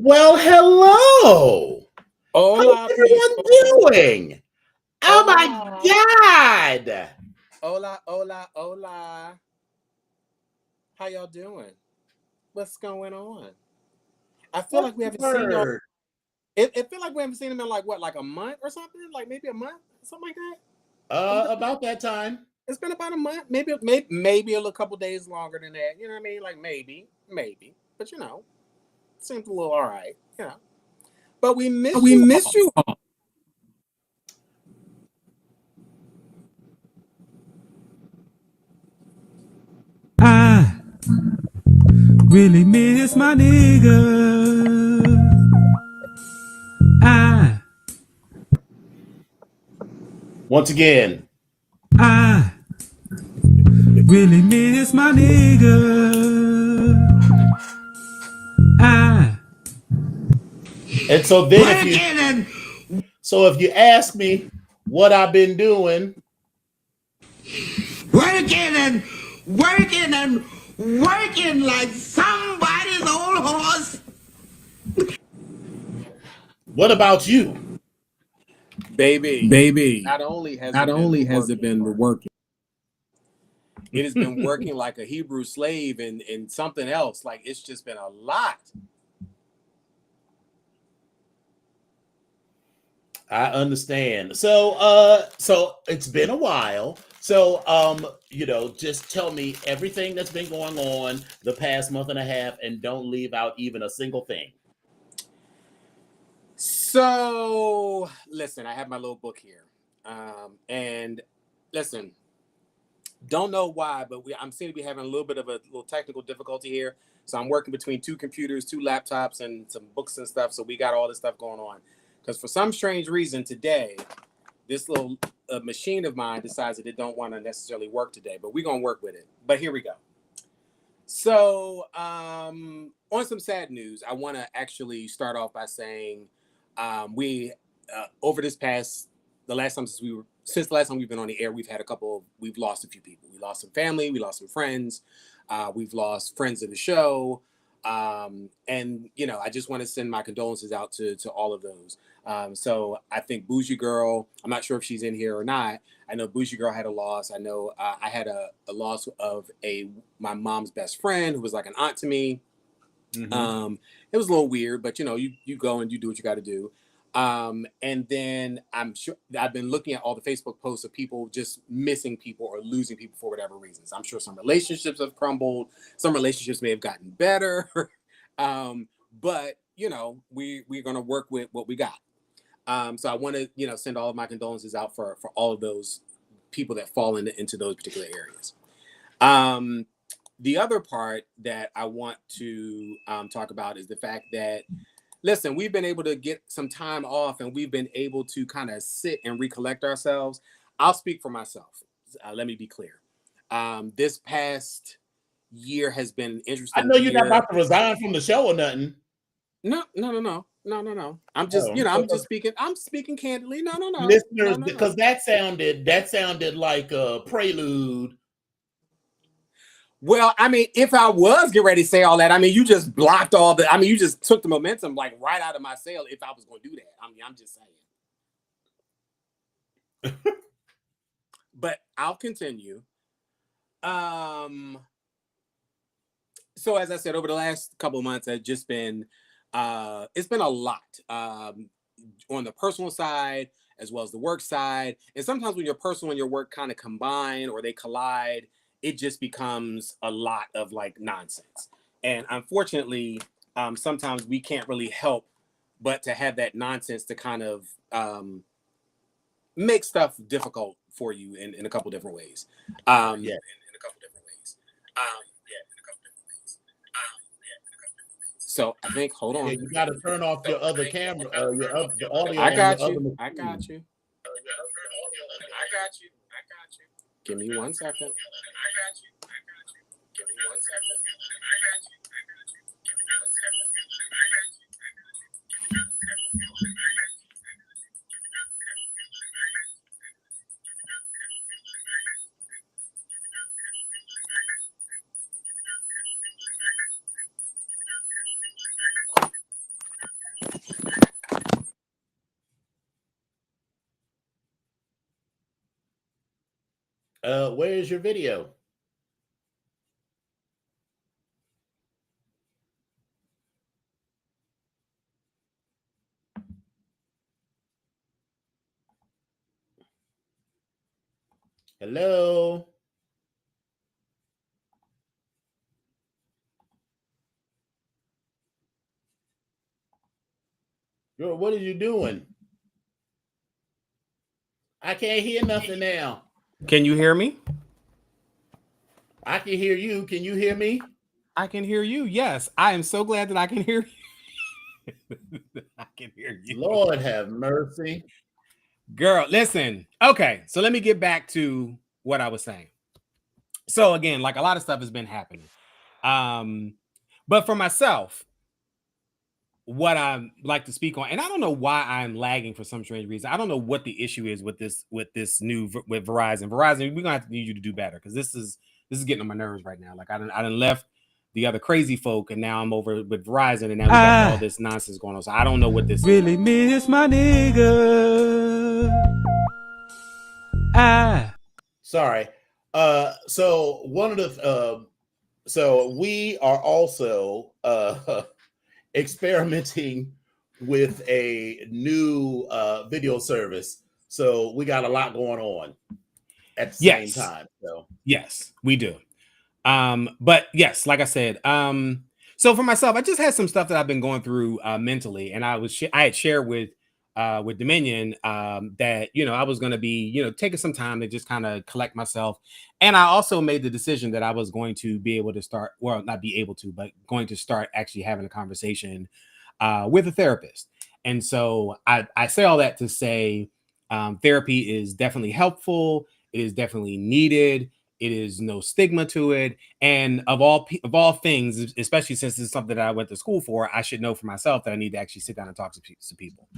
Well, hello. How's Hola, everyone people. doing? Oh Hola. my God. Hola, hola, hola. How y'all doing? What's going on? I feel What's like we the haven't seen y'all. word? It feel like we haven't seen them in like what, like a month or something? Like maybe a month, something like that. About that time. It's been about a month, maybe a couple days longer than that. You know what I mean? Like maybe. But seems a little all right. But we missed We you missed all. you. I really miss my nigga. I Once again. I really miss my nigga. I And so then if you ask me what I've been doing, working and working and working like somebody's old horse. what about you? Baby. Baby, Not only has not it been the only has it working been the part, working. it has been working like a Hebrew slave and something else. Like it's just been a lot. I understand. So it's been a while. So just tell me everything that's been going on the past month and a half and don't leave out even a single thing. So listen, I have my little book here. And listen, don't know why, but I'm seem to be having a little bit of a little technical difficulty here. So I'm working between two computers, two laptops, and some books and stuff. So we got all this stuff going on. Because for some strange reason today, this little machine of mine decides that it don't want to necessarily work today, but we're gonna work with it. But here we go. So on some sad news, I want to actually start off by saying we over this past the last time since the last time we've been on the air, we've lost a few people. We lost some family, we lost some friends, we've lost friends of the show. And I just want to send my condolences out to all of those. So I think Bougie Girl, I'm not sure if she's in here or not. I know Bougie Girl had a loss. I know I had a loss of my mom's best friend who was like an aunt to me. Mm-hmm. It was a little weird, but you go and you do what you got to do. And then I'm sure I've been looking at all the Facebook posts of people just missing people or losing people for whatever reasons. I'm sure some relationships have crumbled. Some relationships may have gotten better. But we're going to work with what we got. So I want to, send all of my condolences out for all of those people that fall into those particular areas. The other part that I want to talk about is the fact that, listen, we've been able to get some time off and we've been able to kind of sit and recollect ourselves. I'll speak for myself. Let me be clear. This past year has been an I interesting know you're not year. about to resign from the show or nothing. No. I'm just, Oh, I'm just speaking. I'm speaking candidly. No. listeners, because that sounded like a prelude. Well, I mean, if I was getting ready to say all that, I mean, you just blocked you just took the momentum like right out of my sail if I was going to do that. I mean, I'm just saying. But I'll continue. So as I said, over the last couple of months, it's been a lot on the personal side as well as the work side. And sometimes when your personal and your work kind of combine or they collide, it just becomes a lot of like nonsense. And unfortunately, sometimes we can't really help but to have that nonsense to kind of make stuff difficult for you in a couple different ways. So I think, hold on. Yeah, you got to turn off your other camera, the audio. I got on you. your other I got you. Give me 1 second. where is your video? Hello? Girl, what are you doing? I can't hear nothing now. Can you hear me? I can hear you. Can you hear me? I can hear you. Yes, I am so glad that I can hear you. I can hear you. Lord have mercy. Girl, listen. Okay, so let me get back to what I was saying. So again, like a lot of stuff has been happening. But for myself, what I like to speak on, and I don't know why I'm lagging for some strange reason. I don't know what the issue is with this with Verizon. Verizon, we're gonna have to need you to do better because this is getting on my nerves right now. Like I done left the other crazy folk, and now I'm over with Verizon, and now we got all this nonsense going on. So I don't know what this really miss my nigga. Sorry. So one of the so we are also experimenting with a new video service. So we got a lot going on at the same time. So yes, we do. But yes, like I said, so for myself, I just had some stuff that I've been going through mentally, and I had shared with Dominion that I was going to be taking some time to just kind of collect myself, and I also made the decision that I was going to be able to start, well, not be able to, but going to start actually having a conversation with a therapist. And so I say all that to say therapy is definitely helpful. It is definitely needed. It is no stigma to it. And of all things, especially since it's something that I went to school for, I should know for myself that I need to actually sit down and talk to people.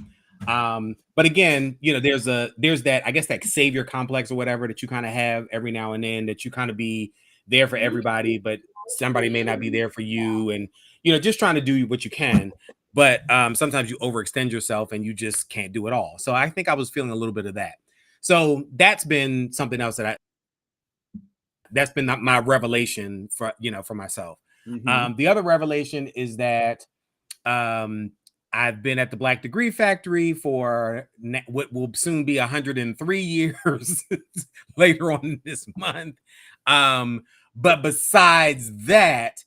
But again, there's that, I guess, that savior complex or whatever that you kind of have every now and then, that you kind of be there for everybody, but somebody may not be there for you. And, just trying to do what you can. But sometimes you overextend yourself and you just can't do it all. So I think I was feeling a little bit of that. So that's been something else that's been my revelation for myself. mm-hmm. The other revelation is that I've been at the Black Degree Factory for what will soon be 103 years later on this month. But besides that,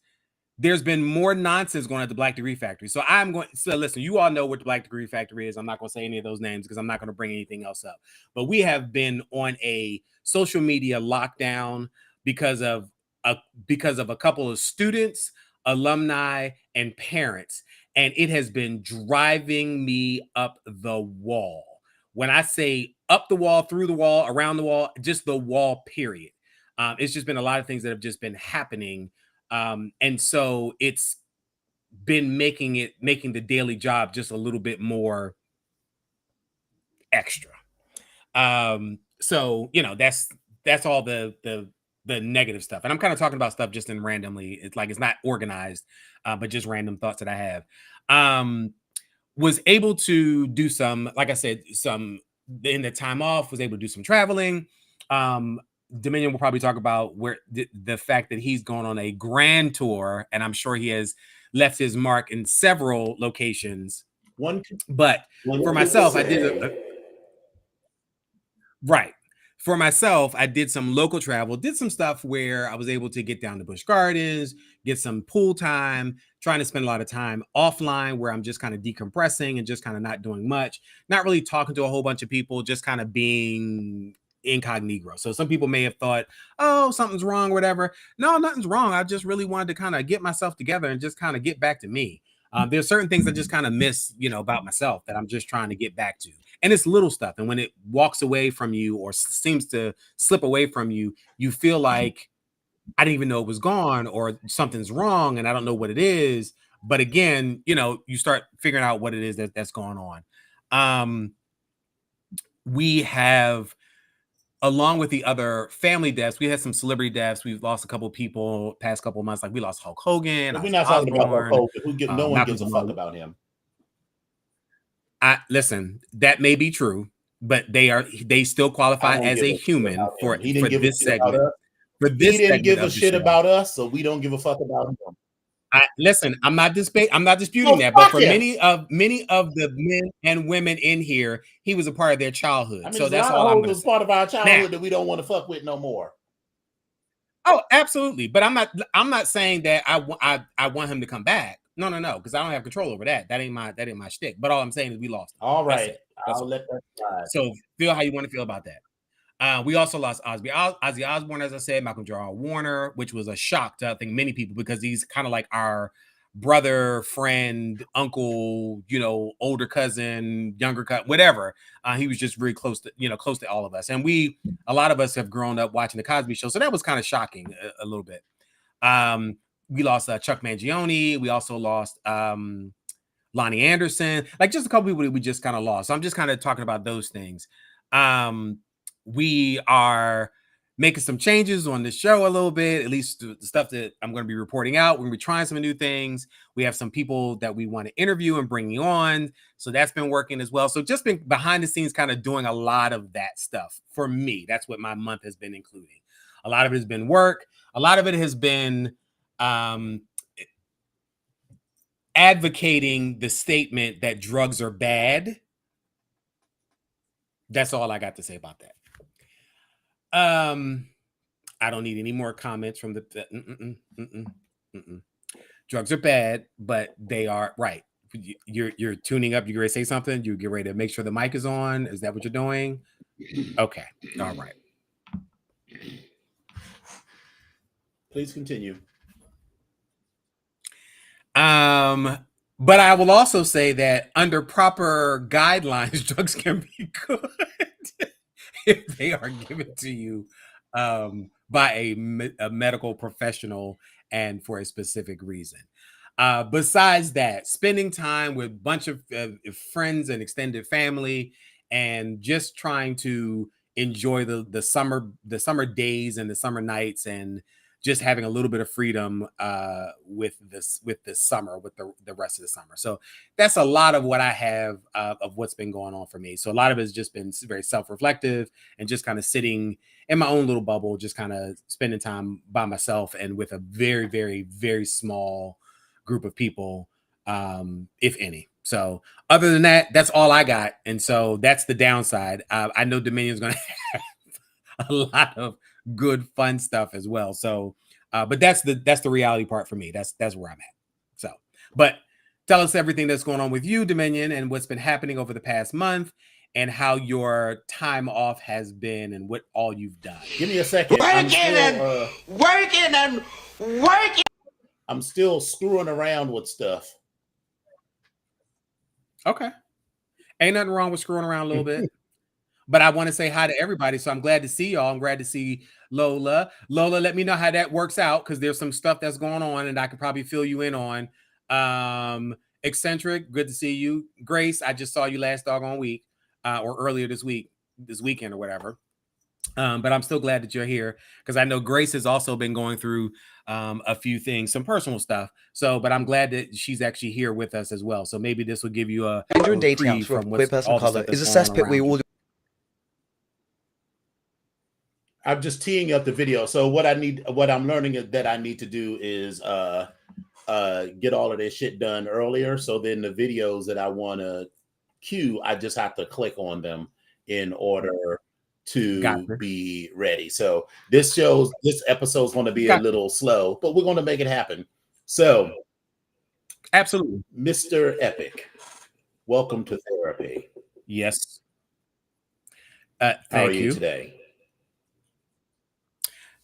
there's been more nonsense going at the Black Degree Factory. So listen, you all know what the Black Degree Factory is. I'm not going to say any of those names because I'm not going to bring anything else up. But we have been on a social media lockdown because of a couple of students, alumni, and parents. And it has been driving me up the wall. When I say up the wall, through the wall, around the wall, just the wall, period. It's just been a lot of things that have just been happening. And so it's been making the daily job just a little bit more extra. So that's all the negative stuff. And I'm kind of talking about stuff just in randomly. It's like, it's not organized, but just random thoughts that I have. Was able to do some, like I said, some in the time off, was able to do some traveling. Dominion will probably talk about where the fact that he's gone on a grand tour, and I'm sure he has left his mark in several locations. But for myself, I did right. For myself, I did some local travel, did some stuff where I was able to get down to Busch Gardens, get some pool time, trying to spend a lot of time offline where I'm just kind of decompressing and just kind of not doing much, not really talking to a whole bunch of people, just kind of being incognito. So some people may have thought, oh, something's wrong or whatever. No, nothing's wrong. I just really wanted to kind of get myself together and just kind of get back to me. There's certain things I just kind of miss, about myself that I'm just trying to get back to. And it's little stuff. And when it walks away from you or seems to slip away from you, you feel like I didn't even know it was gone or something's wrong and I don't know what it is. But again, you start figuring out what it is that's going on. We have, along with the other family deaths, we had some celebrity deaths. We've lost a couple of people past couple of months. Like we lost Hulk Hogan. We're not talking about Hulk Hogan. No one gives a fuck about him. Listen, that may be true. but they still qualify as a human for this segment. For this he didn't segment give of a the shit show. about us, so we don't give a fuck about him. Listen, I'm not disputing that, but for many of the men and women in here, he was a part of their childhood. I mean, so that's all I'm going to say. Part of our childhood that we don't want to fuck with no more. Oh, absolutely. But I'm not saying that I want him to come back. No, because I don't have control over that. That ain't my shtick. But all I'm saying is we lost him. All right. I'll let that slide. So feel how you want to feel about that. We also lost Ozzy Osbourne, as I said, Malcolm Jamal Warner, which was a shock to I think many people because he's kind of like our brother, friend, uncle, older cousin, younger cousin, whatever. He was just very close to all of us. And a lot of us have grown up watching the Cosby Show. So that was kind of shocking a little bit. We lost Chuck Mangione. We also lost Lonnie Anderson, like just a couple people that we just kind of lost. So I'm just kind of talking about those things. We are making some changes on the show a little bit, at least the stuff that I'm going to be reporting out. We're going to be trying some new things. We have some people that we want to interview and bring you on. So that's been working as well. So just been behind the scenes kind of doing a lot of that stuff for me. That's what my month has been including. A lot of it has been work. A lot of it has been advocating the statement that drugs are bad. That's all I got to say about that. I don't need any more comments from the drugs are bad, but they are right. You're tuning up. You're ready to say something. You get ready to make sure the mic is on. Is that what you're doing? Okay. All right. Please continue. But I will also say that under proper guidelines, drugs can be good if they are given to you by a medical professional and for a specific reason. Besides that, spending time with a bunch of friends and extended family and just trying to enjoy the summer days and the summer nights and just having a little bit of freedom with the summer, with the rest of the summer. So that's a lot of what I have of what's been going on for me. So a lot of it has just been very self-reflective and just kind of sitting in my own little bubble, just kind of spending time by myself and with a very, very, very small group of people, if any. So other than that, that's all I got. And so that's the downside. I know Dominion's going to have a lot of good fun stuff as well. So but that's the reality part for me. That's where I'm at. So but tell us everything that's going on with you, Dominion, and what's been happening over the past month and how your time off has been and what all you've done. Give me a second. Working and working. I'm still screwing around with stuff. Okay. Ain't nothing wrong with screwing around a little bit. But I want to say hi to everybody. So I'm glad to see y'all. I'm glad to see Lola. Lola, let me know how that works out because there's some stuff that's going on and I could probably fill you in on. Eccentric, good to see you. Grace, I just saw you last doggone week or earlier this weekend or whatever. But I'm still glad that you're here because I know Grace has also been going through a few things, some personal stuff. So, but I'm glad that she's actually here with us as well. So maybe this will give you a dating for a queer person of color is a cesspit we all. I'm just teeing up the video. So what I'm learning is that I need to do is get all of this shit done earlier. So then the videos that I want to cue, I just have to click on them in order to be ready. So this episode's going to be a little slow, but we're going to make it happen. So absolutely, Mr. Epic, welcome to therapy. Yes. How are you today?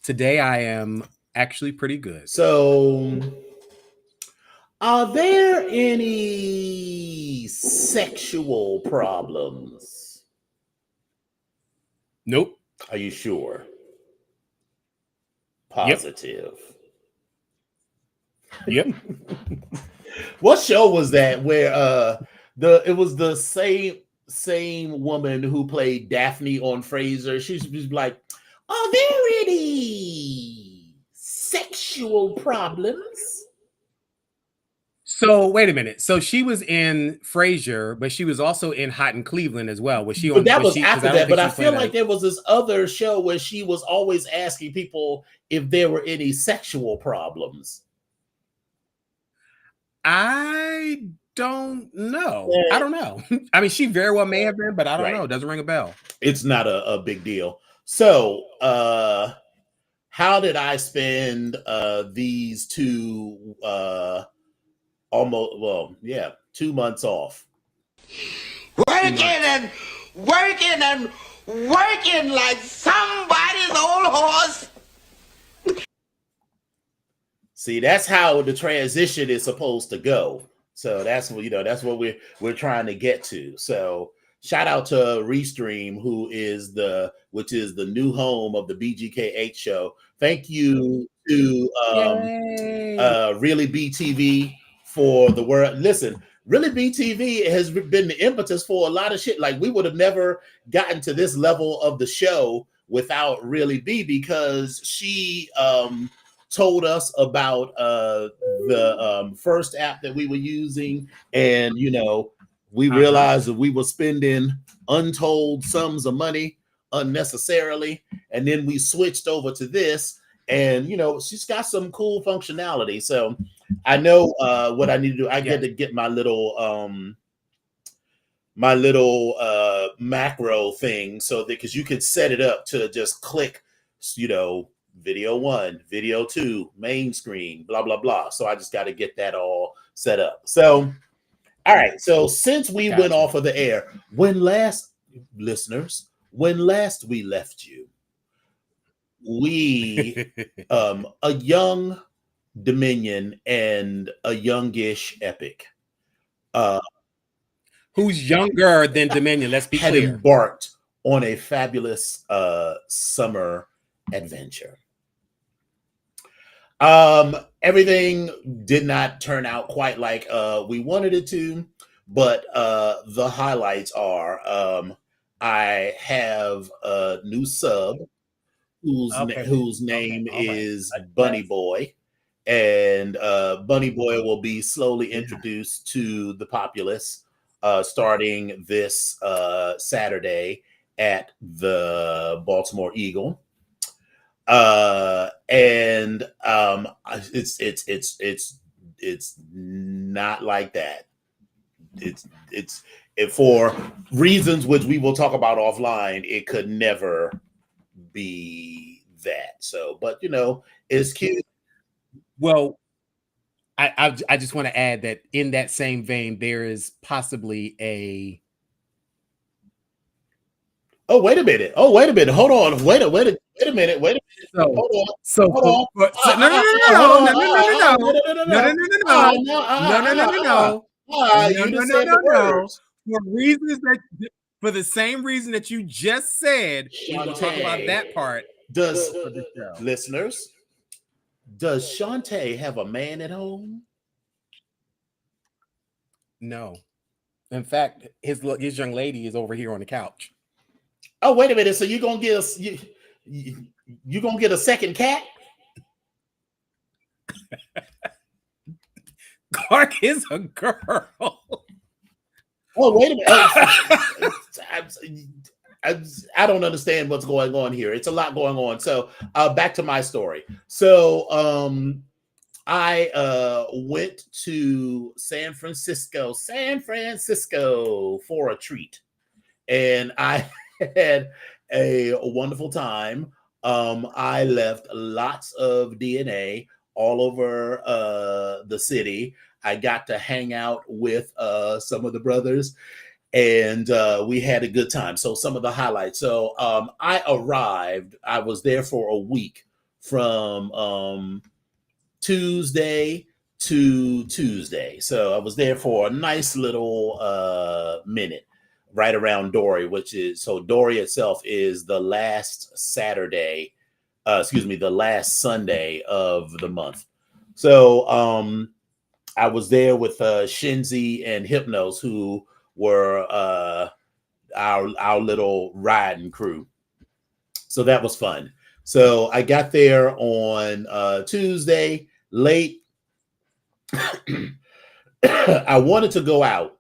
Today I am actually pretty good. So are there any sexual problems? Nope. Are you sure? Positive. Yep. What show was that where it was the same woman who played Daphne on Frasier? She was like, are there any sexual problems? So wait a minute. So she was in Frasier, but she was also in Hot in Cleveland as well. Was she on? But that was she, after I don't that. think But she I feel played like there was this other show where she was always asking people if there were any sexual problems. I don't know. I don't know. I mean, she very well may have been, but I don't know. It doesn't ring a bell. It's not a big deal. So, how did I spend these 2 2 months off? Working and working and working like somebody's old horse. See, that's how the transition is supposed to go. So that's what that's what we're trying to get to. So shout out to Restream, which is the new home of the BGKH show. Thank you to Really BTV for the word. Listen, Really BTV has been the impetus for a lot of shit. Like we would have never gotten to this level of the show without Really B, because she told us about the first app that we were using, and we realized that we were spending untold sums of money unnecessarily, and then we switched over to this, and she's got some cool functionality. So I know what I need to do. I get to get my little macro thing, so that because you can set it up to just click video 1, video 2, main screen, blah blah blah. So I just got to get that all set up. So all right, so since we went off of the air, when last we left you, we a young Dominion and a youngish Epic, who's younger than Dominion, let's be had clear, embarked on a fabulous summer adventure. Everything did not turn out quite like we wanted it to, but the highlights are I have a new sub whose name is Bunny Boy, and Bunny Boy will be slowly introduced to the populace starting this Saturday at the Baltimore Eagle. And it's not like that. It's for reasons which we will talk about offline. It could never be that. So, but it's cute. Well, I just want to add that in that same vein, there is possibly a. Oh, wait a minute. Hold on. Wait a minute. So hold on. No. For the same reason that you just said, we will talk about that part. Listeners, does Shantae have a man at home? No. In fact, his young lady is over here on the couch. Oh, wait a minute. So you're gonna get you gonna get a second cat? Clark is a girl. Oh, wait a minute. I don't understand what's going on here. It's a lot going on. So back to my story. So I went to San Francisco for a treat, and I had a wonderful time. I left lots of DNA all over the city. I got to hang out with some of the brothers, and we had a good time. So some of the highlights. So I arrived. I was there for a week from Tuesday to Tuesday. So I was there for a nice little minute, right around Dory, Dory itself is the last Saturday, the last Sunday of the month. So I was there with Shinzi and Hypnos, who were our little riding crew. So that was fun. So I got there on Tuesday late. I wanted to go out,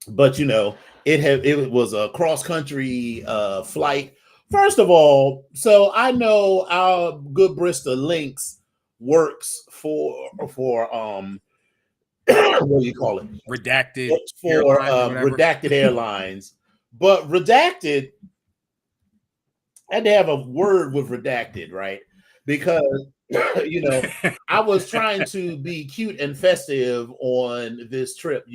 but it was a cross country flight. First of all, so I know our good Bristol Lynx works for what do you call it? Redacted It's for Airlines or whatever. Redacted Airlines, but Redacted had to have a word with Redacted, right? Because I was trying to be cute and festive on this trip,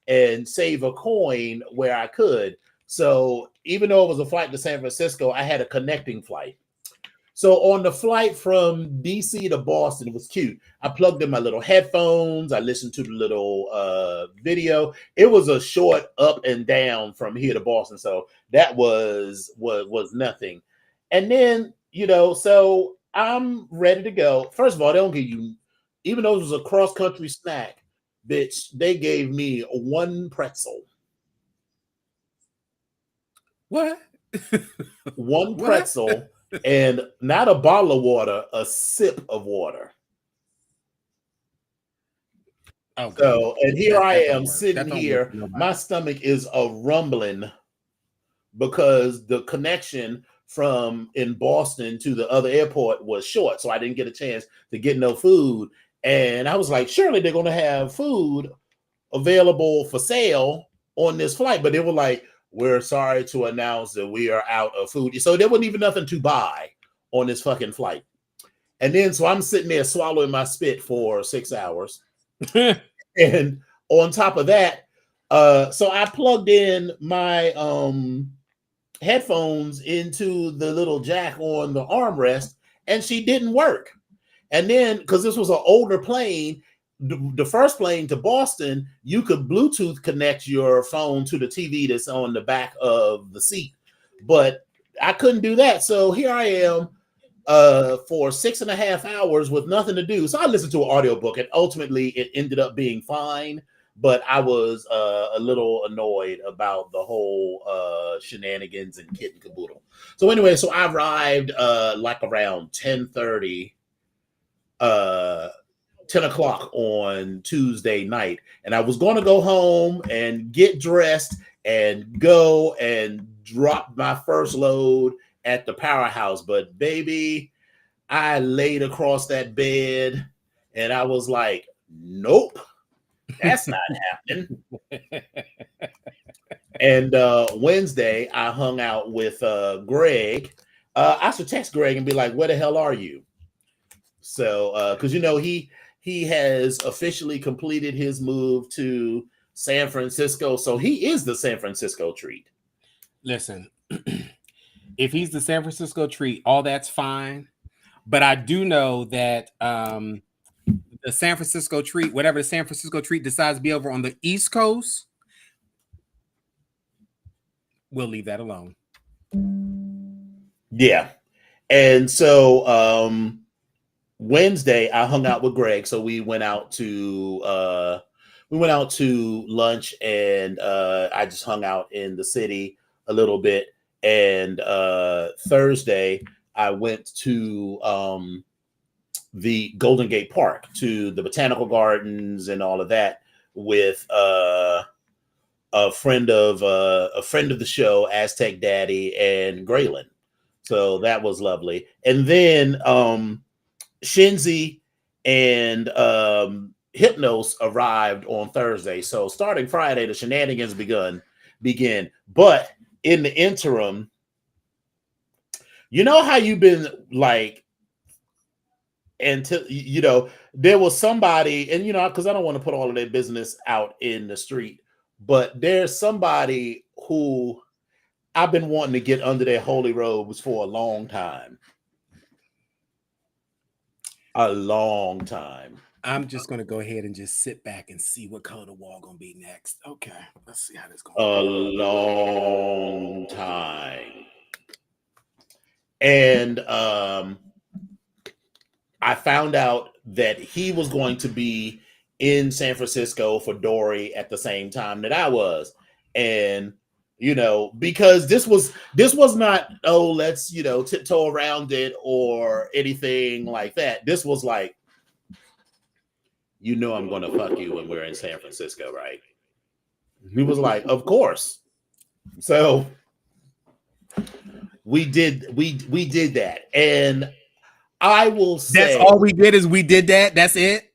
and save a coin where I could. So even though it was a flight to San Francisco, I had a connecting flight. So on the flight from DC to Boston, it was cute. I plugged in my little headphones. I listened to the little video. It was a short up and down from here to Boston. So that was nothing. And then, so I'm ready to go. First of all, they don't give you, even though it was a cross-country snack, bitch, they gave me one pretzel. What? One pretzel and not a bottle of water, a sip of water. Okay. So, and here I am work. sitting here. My stomach is a rumbling because the connection from in Boston to the other airport was short. So I didn't get a chance to get no food. And I was like, surely they're going to have food available for sale on this flight. But they were like, we're sorry to announce that we are out of food. So there wasn't even nothing to buy on this fucking flight. And then, so I'm sitting there swallowing my spit for 6 hours. And on top of that, so I plugged in my headphones into the little jack on the armrest, and she didn't work. And then, because this was an older plane, the first plane to Boston, you could Bluetooth connect your phone to the TV that's on the back of the seat, but I couldn't do that. So here I am for 6.5 hours with nothing to do. So I listened to an audiobook, and ultimately it ended up being fine. But I was a little annoyed about the whole shenanigans and kit and caboodle. So anyway, so I arrived like around 10:30. 10 o'clock on Tuesday night, and I was going to go home and get dressed and go and drop my first load at the powerhouse. But baby, I laid across that bed and I was like, nope, that's not happening. And Wednesday, I hung out with Greg. I should text Greg and be like, where the hell are you? So, because he has officially completed his move to San Francisco. So he is the San Francisco treat. Listen, if he's the San Francisco treat, all that's fine. But I do know that the San Francisco treat, whatever the San Francisco treat decides to be over on the East Coast, we'll leave that alone. Yeah. And so Wednesday I hung out with Greg. So we went out to lunch, and I just hung out in the city a little bit. And Thursday I went to the Golden Gate Park, to the botanical gardens and all of that with a friend of the show, Aztec Daddy and Graylin. So that was lovely. And then Shinzi and Hypnos arrived on Thursday. So starting Friday, the shenanigans begin. But in the interim, you know how you've been like, until there was somebody, and because I don't want to put all of their business out in the street, but there's somebody who I've been wanting to get under their holy robes for a long time. I'm just going to go ahead and just sit back and see what color the wall going to be next. Okay, let's see how this goes. A long time. And I found out that he was going to be in San Francisco for Dory at the same time that I was. And because this was not, let's tiptoe around it or anything like that. This was like, you know I'm gonna fuck you when we're in San Francisco, right? He was like, of course. So we did that. And I will say that's all we did is we did that. That's it.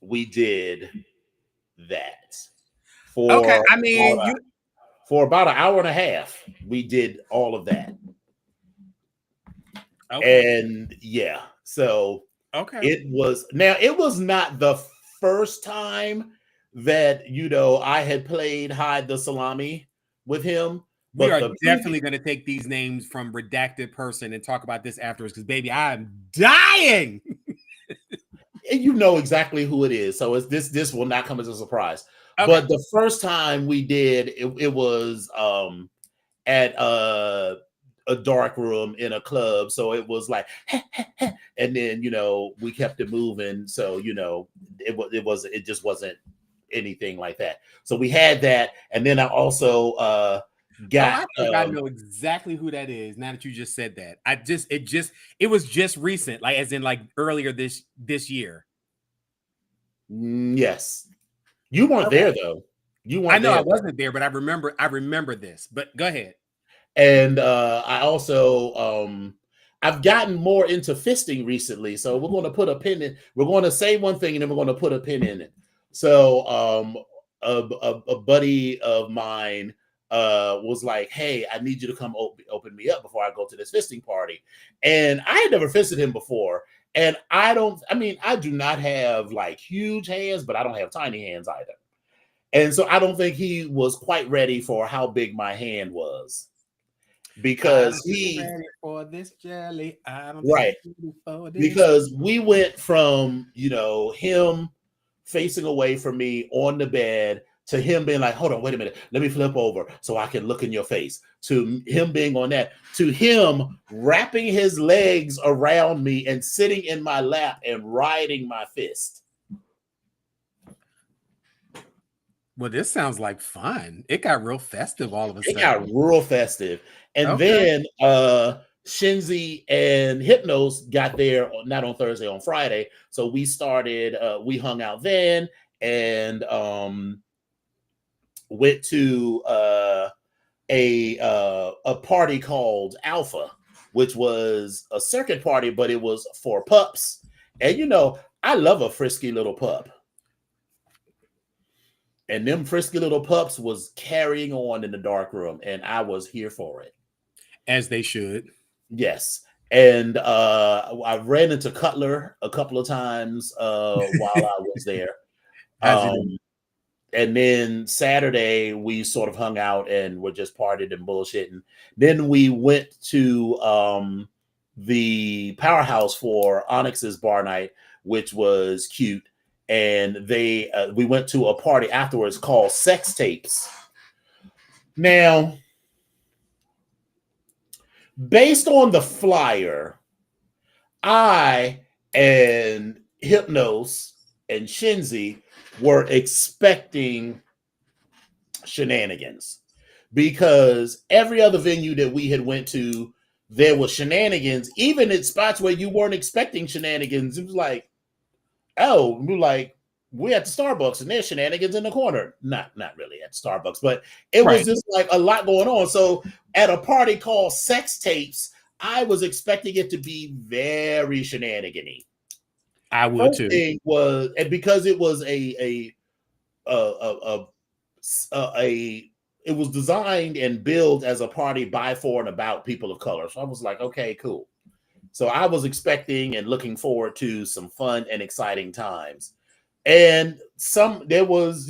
We did that Okay. I mean, for about an hour and a half. We did all of that. Okay. And yeah, so okay. It was not the first time that I had played Hide the Salami with him. We are definitely going to take these names from redacted person and talk about this afterwards because, baby, I'm dying. And you know exactly who it is, so this will not come as a surprise. Okay. But the first time we did it was at a dark room in a club, so it was like, and then we kept it moving, so it just wasn't anything like that. So we had that, and then I also I know exactly who that is now that you just said that. It was just recent, like as in like earlier this year. Yes, you weren't there though. You weren't. I know I wasn't there, but I remember this. But go ahead. And I also I've gotten more into fisting recently, so we're going to put a pin in. We're going to say one thing and then we're going to put a pin in it. So a buddy of mine was like, hey, I need you to come open me up before I go to this fisting party. And I had never fisted him before. And I do not have like huge hands, but I don't have tiny hands either. And so I don't think he was quite ready for how big my hand was. Because ready for this jelly. I don't right. Because we went from, him facing away from me on the bed to him being like, hold on, wait a minute, let me flip over so I can look in your face, to him being on that, to him wrapping his legs around me and sitting in my lap and riding my fist. Well, this sounds like fun. It got real festive all of a sudden. It got real festive. And then Shenzi and Hypnos got there, not on Thursday, on Friday. So we started, we hung out then and went to a party called Alpha, which was a circuit party, but it was for pups. And I love a frisky little pup. And them frisky little pups was carrying on in the dark room, and I was here for it. As they should. Yes. And I ran into Cutler a couple of times while I was there. And then Saturday, we sort of hung out and were just partied and bullshitting. Then we went to the Powerhouse for Onyx's bar night, which was cute. And we went to a party afterwards called Sex Tapes. Now, based on the flyer, I and Hypnos and Shenzi were expecting shenanigans, because every other venue that we had went to, there was shenanigans, even at spots where you weren't expecting shenanigans. It was like, oh, we're at the Starbucks and there's shenanigans in the corner. Not really at Starbucks, but it was just like a lot going on. So at a party called Sex Tapes, I was expecting it to be very shenanigan-y. I would too. Thing was, and because it was it was designed and built as a party by, for, and about people of color. So I was like, okay, cool. So I was expecting and looking forward to some fun and exciting times. And there was,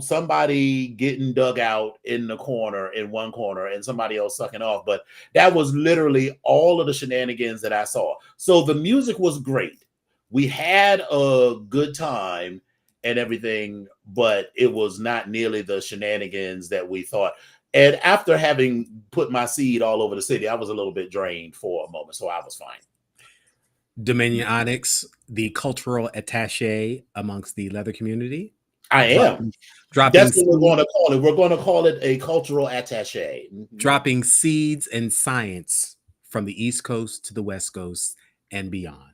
somebody getting dug out in one corner and somebody else sucking off. But that was literally all of the shenanigans that I saw. So the music was great. We had a good time and everything, but it was not nearly the shenanigans that we thought. And after having put my seed all over the city, I was a little bit drained for a moment, so I was fine. Dominion Onyx, the cultural attaché amongst the leather community. I am. That's what we're going to call it. We're going to call it a cultural attaché. Dropping seeds and science from the East Coast to the West Coast and beyond.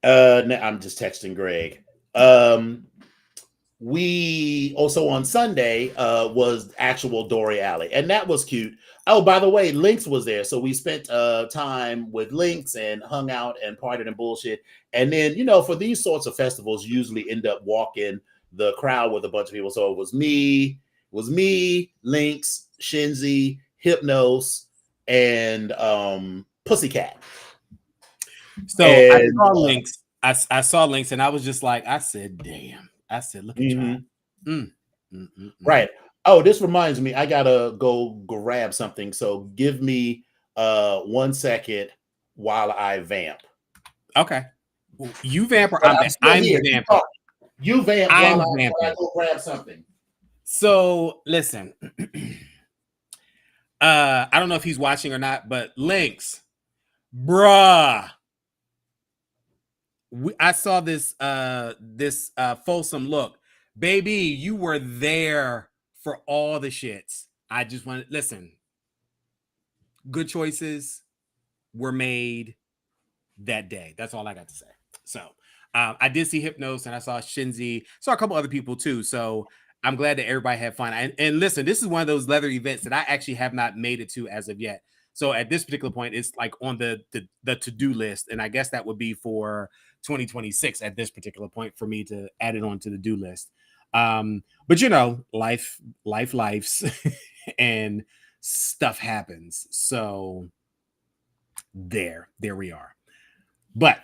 No, I'm just texting Greg. We also on Sunday was actual Dory Alley, and that was cute. Oh, by the way, Lynx was there, so we spent time with Lynx and hung out and partied and bullshit. And then, for these sorts of festivals, usually end up walking the crowd with a bunch of people. So it was me, Lynx, Shinzy, Hypnos, and Pussycat. So I saw Lynx. I saw Lynx, and I was just like, I said, damn. I said, look at you. Right. Oh, this reminds me, I gotta go grab something. So give me 1 second while I vamp. Okay. You vamp or I'm vamping? You vamp while I go grab something. So listen. I don't know if he's watching or not, but Lynx, bruh. I saw this fulsome look. Baby, you were there for all the shits. I just want to listen. Good choices were made that day. That's all I got to say. So I did see Hypnos and I saw Shinzy, saw a couple other people too. So I'm glad that everybody had fun. And listen, this is one of those leather events that I actually have not made it to as of yet. So at this particular point, it's like on the to-do list. And I guess that would be for 2026 at this particular point for me to add it on to the do list. But life's and stuff happens. So there we are. But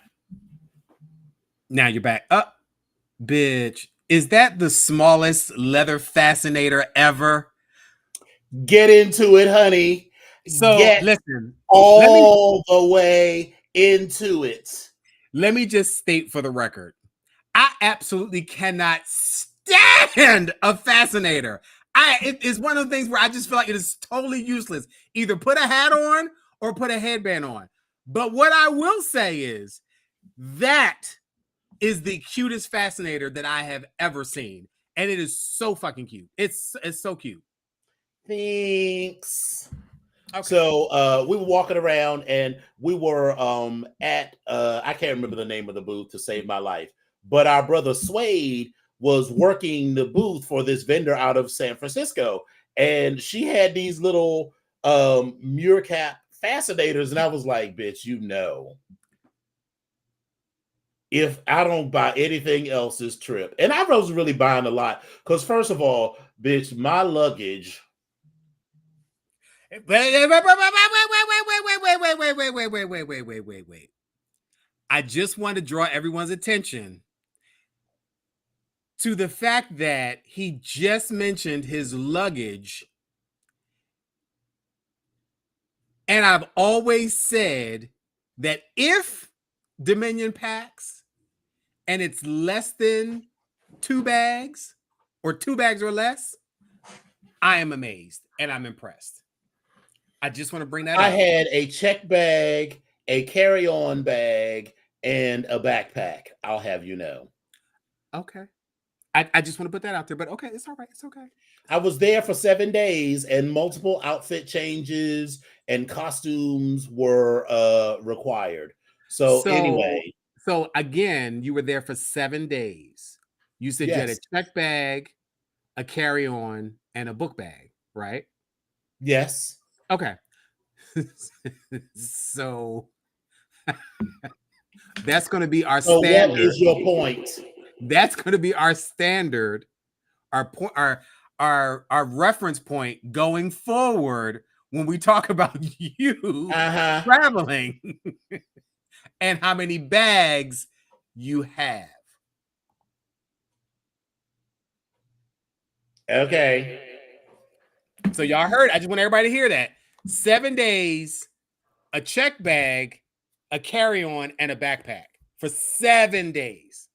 now you're back up, bitch. Is that the smallest leather fascinator ever? Get into it, honey. So listen, all the way into it. Let me just state for the record, I absolutely cannot stand a fascinator. It is one of the things where I just feel like it is totally useless. Either put a hat on or put a headband on. But what I will say is that is the cutest fascinator that I have ever seen. And it is so fucking cute. It's so cute. Thanks. Okay. So we were walking around and we were at I can't remember the name of the booth to save my life, but our brother Suede was working the booth for this vendor out of San Francisco, and she had these little meerkat fascinators, and I was like, bitch, if I don't buy anything else this trip, and I was really buying a lot, because first of all, bitch, my luggage. Wait. I just want to draw everyone's attention to the fact that he just mentioned his luggage. And I've always said that if Dominion packs and it's less than 2 bags or 2 bags or less, I am amazed and I'm impressed. I just want to bring that up. I had a check bag, a carry-on bag, and a backpack. I'll have you know. Okay. I just want to put that out there, but okay, it's all right. It's okay. I was there for 7 days and multiple outfit changes and costumes were required. So anyway. So again, you were there for 7 days. You said yes. You had a check bag, a carry-on, and a book bag, right? Yes. Okay. So that's going to be our standard. What is your point? That's going to be our standard, our reference point going forward when we talk about you traveling and how many bags you have. Okay. So y'all heard, I just want everybody to hear that. 7 days, a check bag, a carry-on, and a backpack for 7 days.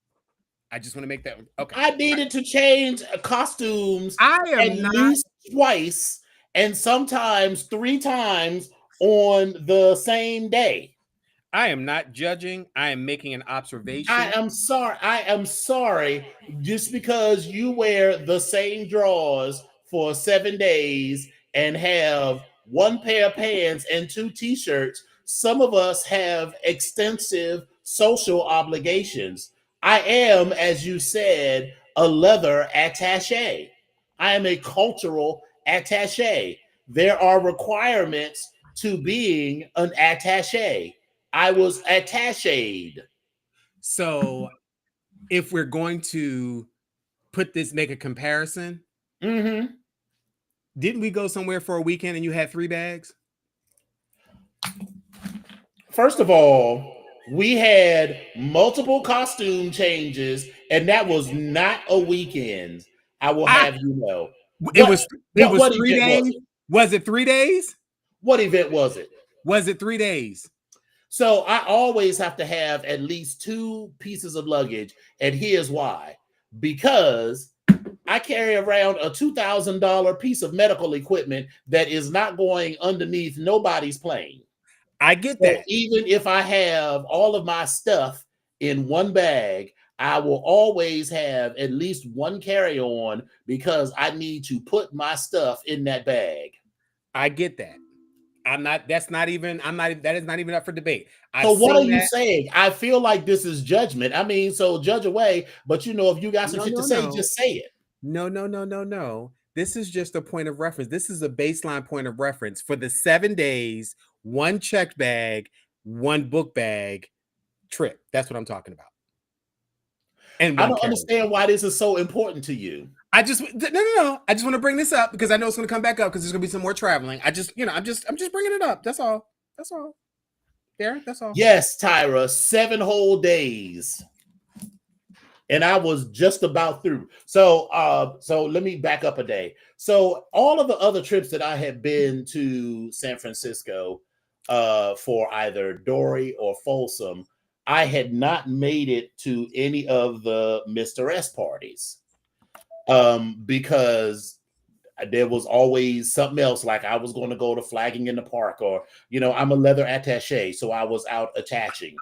I just want to make that okay. I needed to change costumes at least twice and sometimes 3 times on the same day. I am not judging. I am making an observation. I am sorry. Just because you wear the same drawers for 7 days and have 1 pair of pants and 2 t-shirts, some of us have extensive social obligations. I am, as you said, a leather attaché. I am a cultural attaché. There are requirements to being an attaché. I was attached. So if we're going to make a comparison, Mm-hmm. didn't we go somewhere for a weekend and you had 3 bags? First of all, we had multiple costume changes, and that was not a weekend. I will have you know. It was What 3 event days. Was it 3 days? What event was it? Was it 3 days? So I always have to have at least 2 pieces of luggage, and here's why. Because I carry around a $2,000 piece of medical equipment that is not going underneath nobody's plane. I get that. Even if I have all of my stuff in one bag, I will always have at least one carry-on because I need to put my stuff in that bag. I get that. That is not even up for debate. So what are you saying? I feel like this is judgment. I mean, so judge away, but if you got some shit to say, just say it. No. This is just a point of reference. This is a baseline point of reference for the 7 days, 1 checked bag, 1 book bag trip. That's what I'm talking about. And I don't understand why this is so important to you. No. I just want to bring this up because I know it's going to come back up because there's going to be some more traveling. I'm just bringing it up. That's all. There. That's all. Yes, Tyra, 7 whole days. And I was just about through. So let me back up a day. So all of the other trips that I had been to San Francisco for either Dory or Folsom, I had not made it to any of the Mr. S parties because there was always something else. Like I was going to go to flagging in the park, or I'm a leather attaché, so I was out attaching.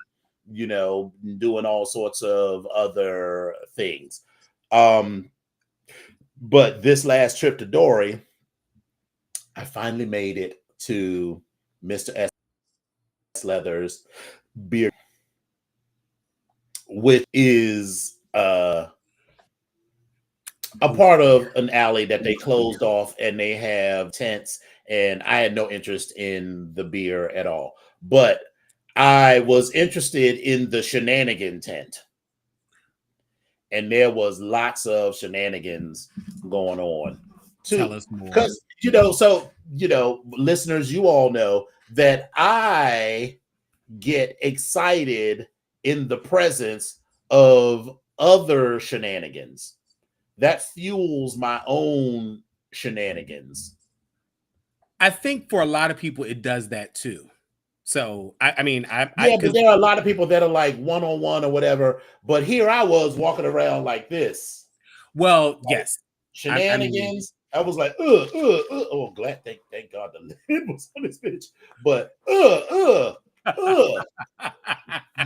Doing all sorts of other things. But this last trip to Dory, I finally made it to Mr. S Leather's beer, which is a part of an alley that they closed off, and they have tents, and I had no interest in the beer at all. But I was interested in the shenanigan tent, and there was lots of shenanigans going on too. Tell us more. Because listeners, you all know that I get excited in the presence of other shenanigans. That fuels my own shenanigans. I think for a lot of people, it does that too. So but there are a lot of people that are like one-on-one or whatever. But here I was walking around like this. Well, yes, shenanigans. I was like, oh, glad, thank God the lid was on this bitch. But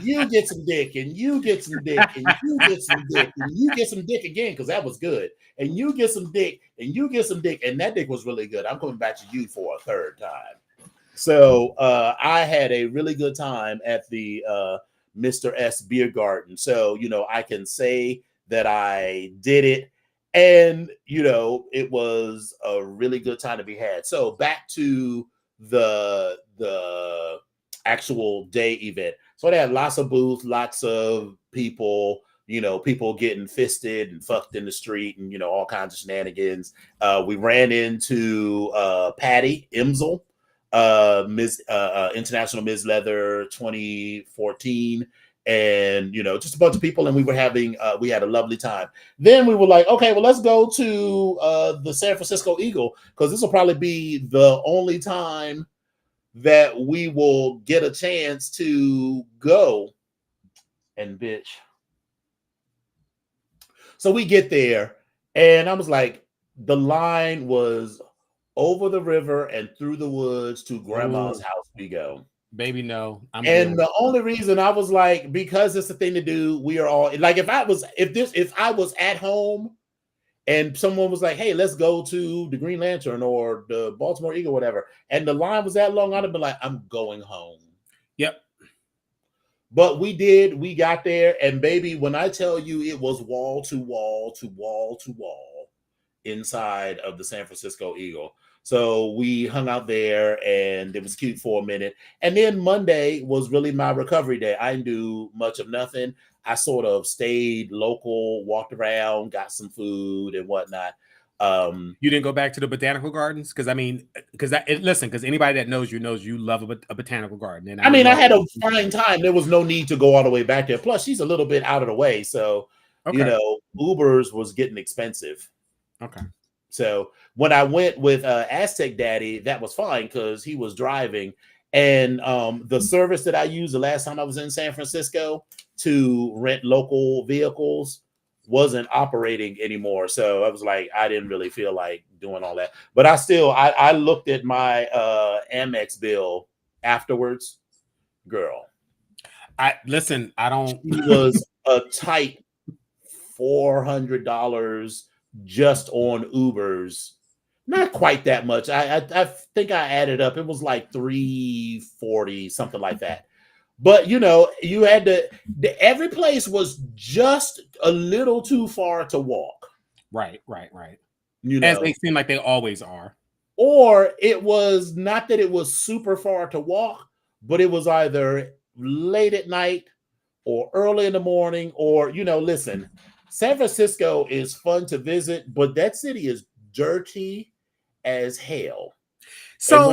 you get some dick, and you get some dick, and you get some dick, and you get some dick again because that was good. And you get some dick, and you get some dick, and that dick was really good. I'm coming back to you for a 3rd time. So I had a really good time at the Mr. S Beer Garden. So, I can say that I did it, and, it was a really good time to be had. So back to the actual day event. So they had lots of booths, lots of people, people getting fisted and fucked in the street, and, all kinds of shenanigans. We ran into Patty Imsel, International Ms. Leather 2014, and just a bunch of people, and we were having we had a lovely time. Then we were like, okay, well, let's go to the San Francisco Eagle, because this will probably be the only time that we will get a chance to go. And bitch, so we get there, and I was like, the line was over the river and through the woods to grandma's house we go. Baby, no. The only reason I was like, because it's the thing to do, we are all like, if I was at home and someone was like, hey, let's go to the Green Lantern or the Baltimore Eagle, whatever, and the line was that long, I'd have been like, I'm going home. Yep. But we got there, and baby, when I tell you it was wall to wall to wall to wall inside of the San Francisco Eagle. So we hung out there, and it was cute for a minute. And then Monday was really my recovery day. I didn't do much of nothing. I sort of stayed local, walked around, got some food and whatnot. You didn't go back to the botanical gardens? Because because anybody that knows you love a botanical garden. And I had a fine time. There was no need to go all the way back there. Plus, she's a little bit out of the way. So, Ubers was getting expensive. Okay. So when I went with Aztec Daddy, that was fine because he was driving. And the service that I used the last time I was in San Francisco to rent local vehicles wasn't operating anymore. So I was like, I didn't really feel like doing all that. But I looked at my Amex bill afterwards. Girl. I don't. It was a tight $400 just on Ubers. Not quite that much. I think I added up. It was like $340, something like that. But you had every place was just a little too far to walk. Right. As they seem like they always are. Or it was not that it was super far to walk, but it was either late at night or early in the morning, or listen, San Francisco is fun to visit, but that city is dirty as hell. So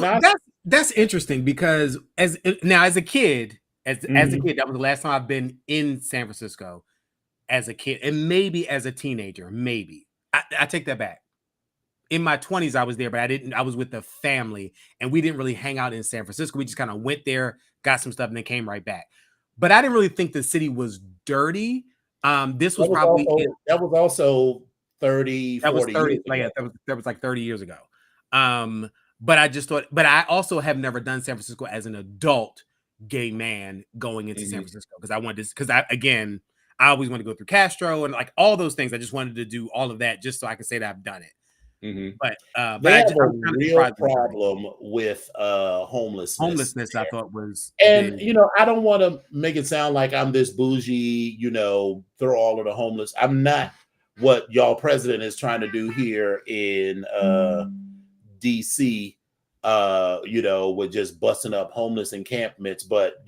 that's interesting because as a kid, as a kid, that was the last time I've been in San Francisco as a kid, and maybe as a teenager, maybe. I take that back. In my 20s, I was there, but I was with the family, and we didn't really hang out in San Francisco. We just kind of went there, got some stuff, and then came right back. But I didn't really think the city was dirty. This was probably that was also 30, 40 years ago. Yeah, that was like 30 years ago. But I just thought, but I also have never done San Francisco as an adult gay man going into San Francisco because I wanted to, I always want to go through Castro and like all those things. I just wanted to do all of that just so I can say that I've done it. But they have a real problem with homelessness. Homelessness, I thought was, and I don't want to make it sound like I'm this bougie, throw all of the homeless. I'm not what y'all president is trying to do here in DC, with just busting up homeless encampments. But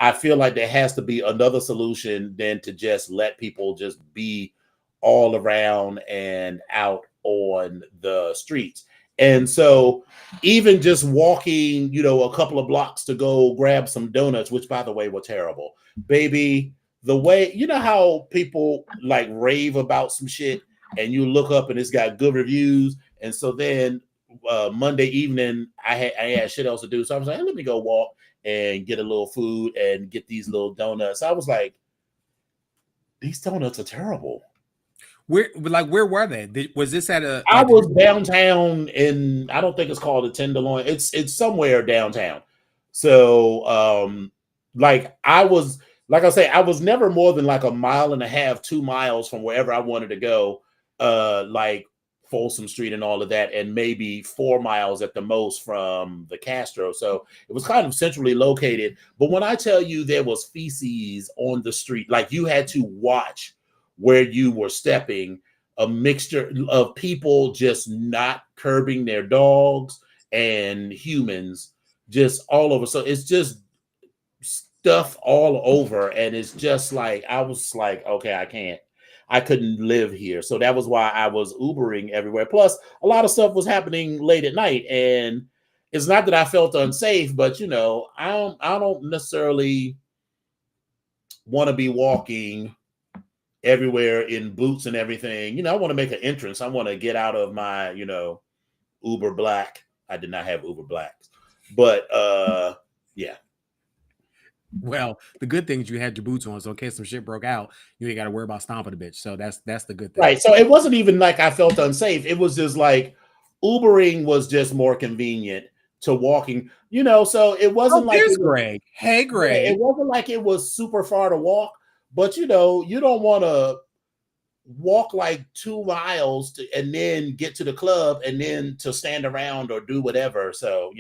I feel like there has to be another solution than to just let people just be all around and out on the streets. And so even just walking, a couple of blocks to go grab some donuts, which by the way were terrible, baby, the way, how people like rave about some shit and you look up and it's got good reviews. And so then Monday evening, I had shit else to do. So I was like, hey, let me go walk and get a little food and get these little donuts. I was like, these donuts are terrible. Where were they? Was this at a? I was downtown in. I don't think it's called a Tenderloin. It's somewhere downtown. So, I was never more than like a mile and a half, 2 miles from wherever I wanted to go. Like Folsom Street and all of that, and maybe 4 miles at the most from the Castro. So it was kind of centrally located. But when I tell you there was feces on the street, like you had to watch where you were stepping, a mixture of people just not curbing their dogs and humans just all over. So it's just stuff all over. And it's just like, I was like, okay, I couldn't live here. So that was why I was Ubering everywhere. Plus a lot of stuff was happening late at night. And it's not that I felt unsafe, but I don't necessarily want to be walking everywhere in boots and everything. I want to make an entrance. I want to get out of my, Uber Black. I did not have Uber Blacks, but yeah. Well, the good thing is you had your boots on, so in case some shit broke out, you ain't got to worry about stomping the bitch. So that's the good thing. Right. So it wasn't even like I felt unsafe. It was just like Ubering was just more convenient to walking, so it wasn't like Greg. Hey, Greg. It wasn't like it was super far to walk. But you don't want to walk like 2 miles and then get to the club and then to stand around or do whatever. So,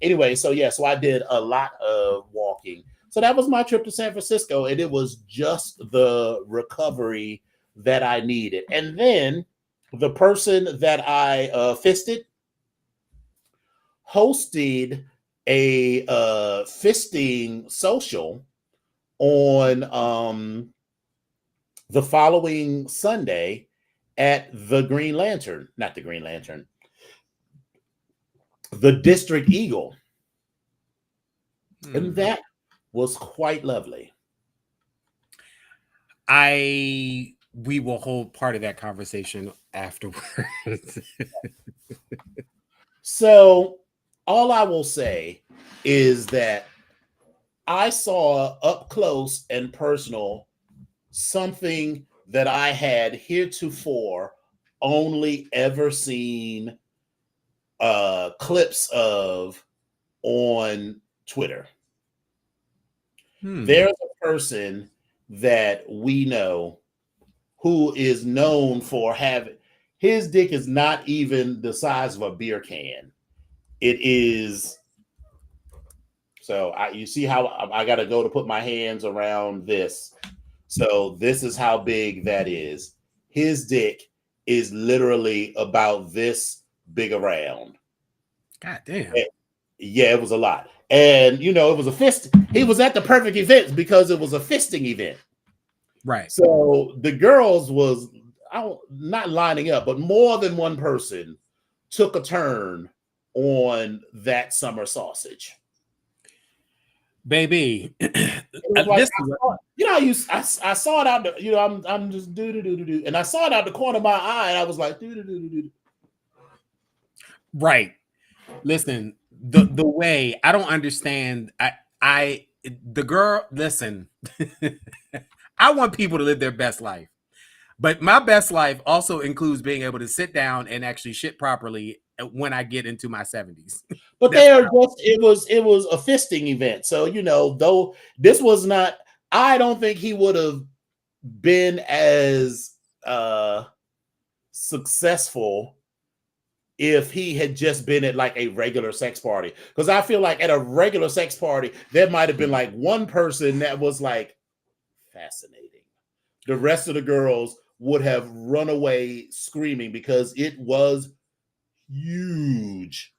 anyway, so I did a lot of walking. So that was my trip to San Francisco, and it was just the recovery that I needed. And then the person that I fisted hosted a fisting social on the following Sunday at the Green Lantern, not the Green Lantern, the District Eagle. And that was quite lovely. We will hold part of that conversation afterwards. So all I will say is that I saw up close and personal something that I had heretofore only ever seen clips of on Twitter. There's a person that we know who is known for having his dick is not even the size of a beer can. It is. So you see how I got to go to put my hands around this. So this is how big that is. His dick is literally about this big around. God damn. Yeah, it was a lot. And, it was a fist. He was at the perfect event because it was a fisting event. Right. So the girls was not lining up, but more than one person took a turn on that summer sausage. Baby. Like, I saw it out, I'm just do. And I saw it out the corner of my eye and I was like, do. Right. Listen, the way I don't understand. The girl, listen, I want people to live their best life, but my best life also includes being able to sit down and actually shit properly when I get into my 70s. But it was a fisting event. So, though this was not, I don't think he would have been as successful if he had just been at like a regular sex party. Because I feel like at a regular sex party, there might have been like one person that was like fascinating. The rest of the girls would have run away screaming because it was huge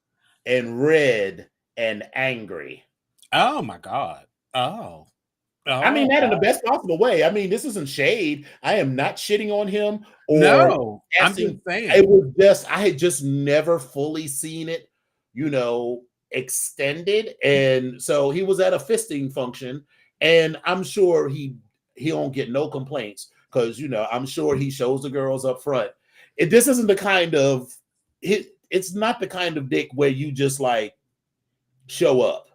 and red and angry. Oh my God. Oh. I mean that in the best possible way. I mean, this isn't shade. I am not shitting on him. No, I'm just saying. It was just I had just never fully seen it, extended, and so he was at a fisting function, and I'm sure he don't get no complaints because I'm sure he shows the girls up front. This isn't the kind of it's not the kind of dick where you just like show up.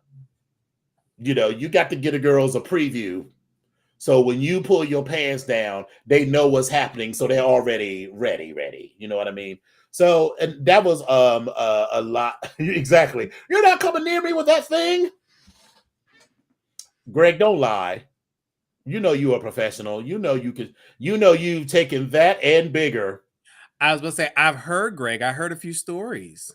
You got to get the girls a preview. So when you pull your pants down, they know what's happening. So they're already ready. You know what I mean? So, and that was a lot. Exactly. You're not coming near me with that thing. Greg, don't lie. You're a professional. You've taken that and bigger. I was going to say, I've heard, Greg. I heard a few stories.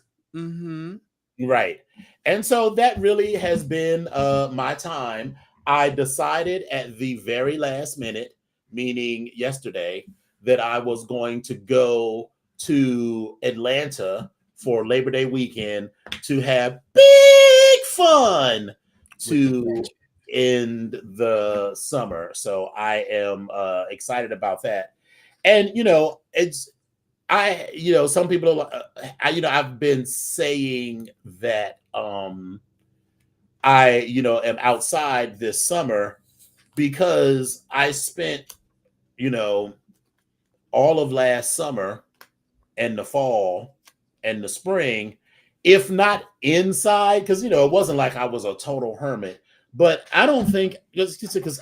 Right. And so that really has been my time. I decided at the very last minute, meaning yesterday, that I was going to go to Atlanta for Labor Day weekend to have big fun to end the summer. So I am excited about that. And, some people are, I've been saying that I am outside this summer because I spent, all of last summer and the fall and the spring, if not inside, because, it wasn't like I was a total hermit, but I don't think, because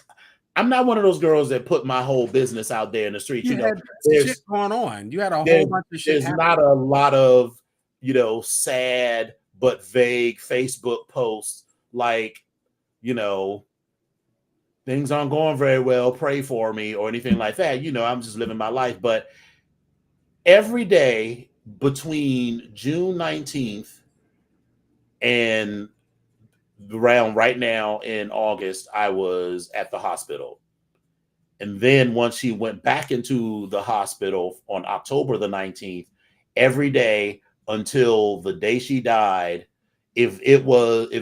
I'm not one of those girls that put my whole business out there in the street. There's shit going on. You had a whole bunch of shit. There's not a lot of, sad but vague Facebook posts like, things aren't going very well, pray for me or anything like that. I'm just living my life. But every day between June 19th and around right now in August, I was at the hospital. And then once she went back into the hospital on October the 19th, every day until the day she died, if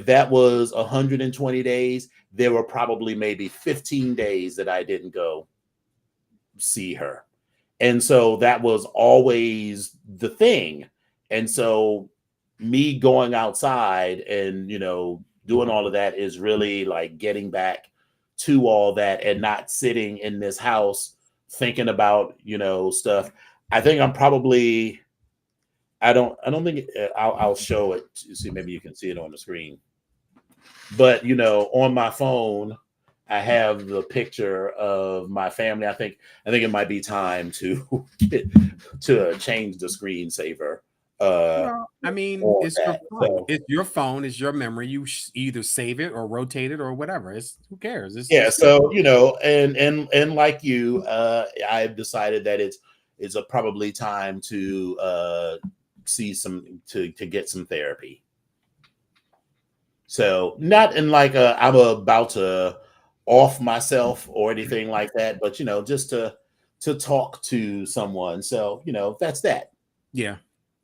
that was 120 days, there were probably maybe 15 days that I didn't go see her. And so that was always the thing. And so me going outside and, doing all of that is really like getting back to all that and not sitting in this house thinking about, stuff. I think I'm probably, I don't think I'll show it. See, maybe you can see it on the screen. But, on my phone, I have the picture of my family. I think it might be time to change the screensaver. I mean, it's your phone. So, it's your phone. It's your memory. You either save it or rotate it or whatever. Who cares? So and like you, I've decided that it's probably time to to get some therapy. So not in like I'm about to off myself or anything like that, but just to talk to someone. So that's that. Yeah.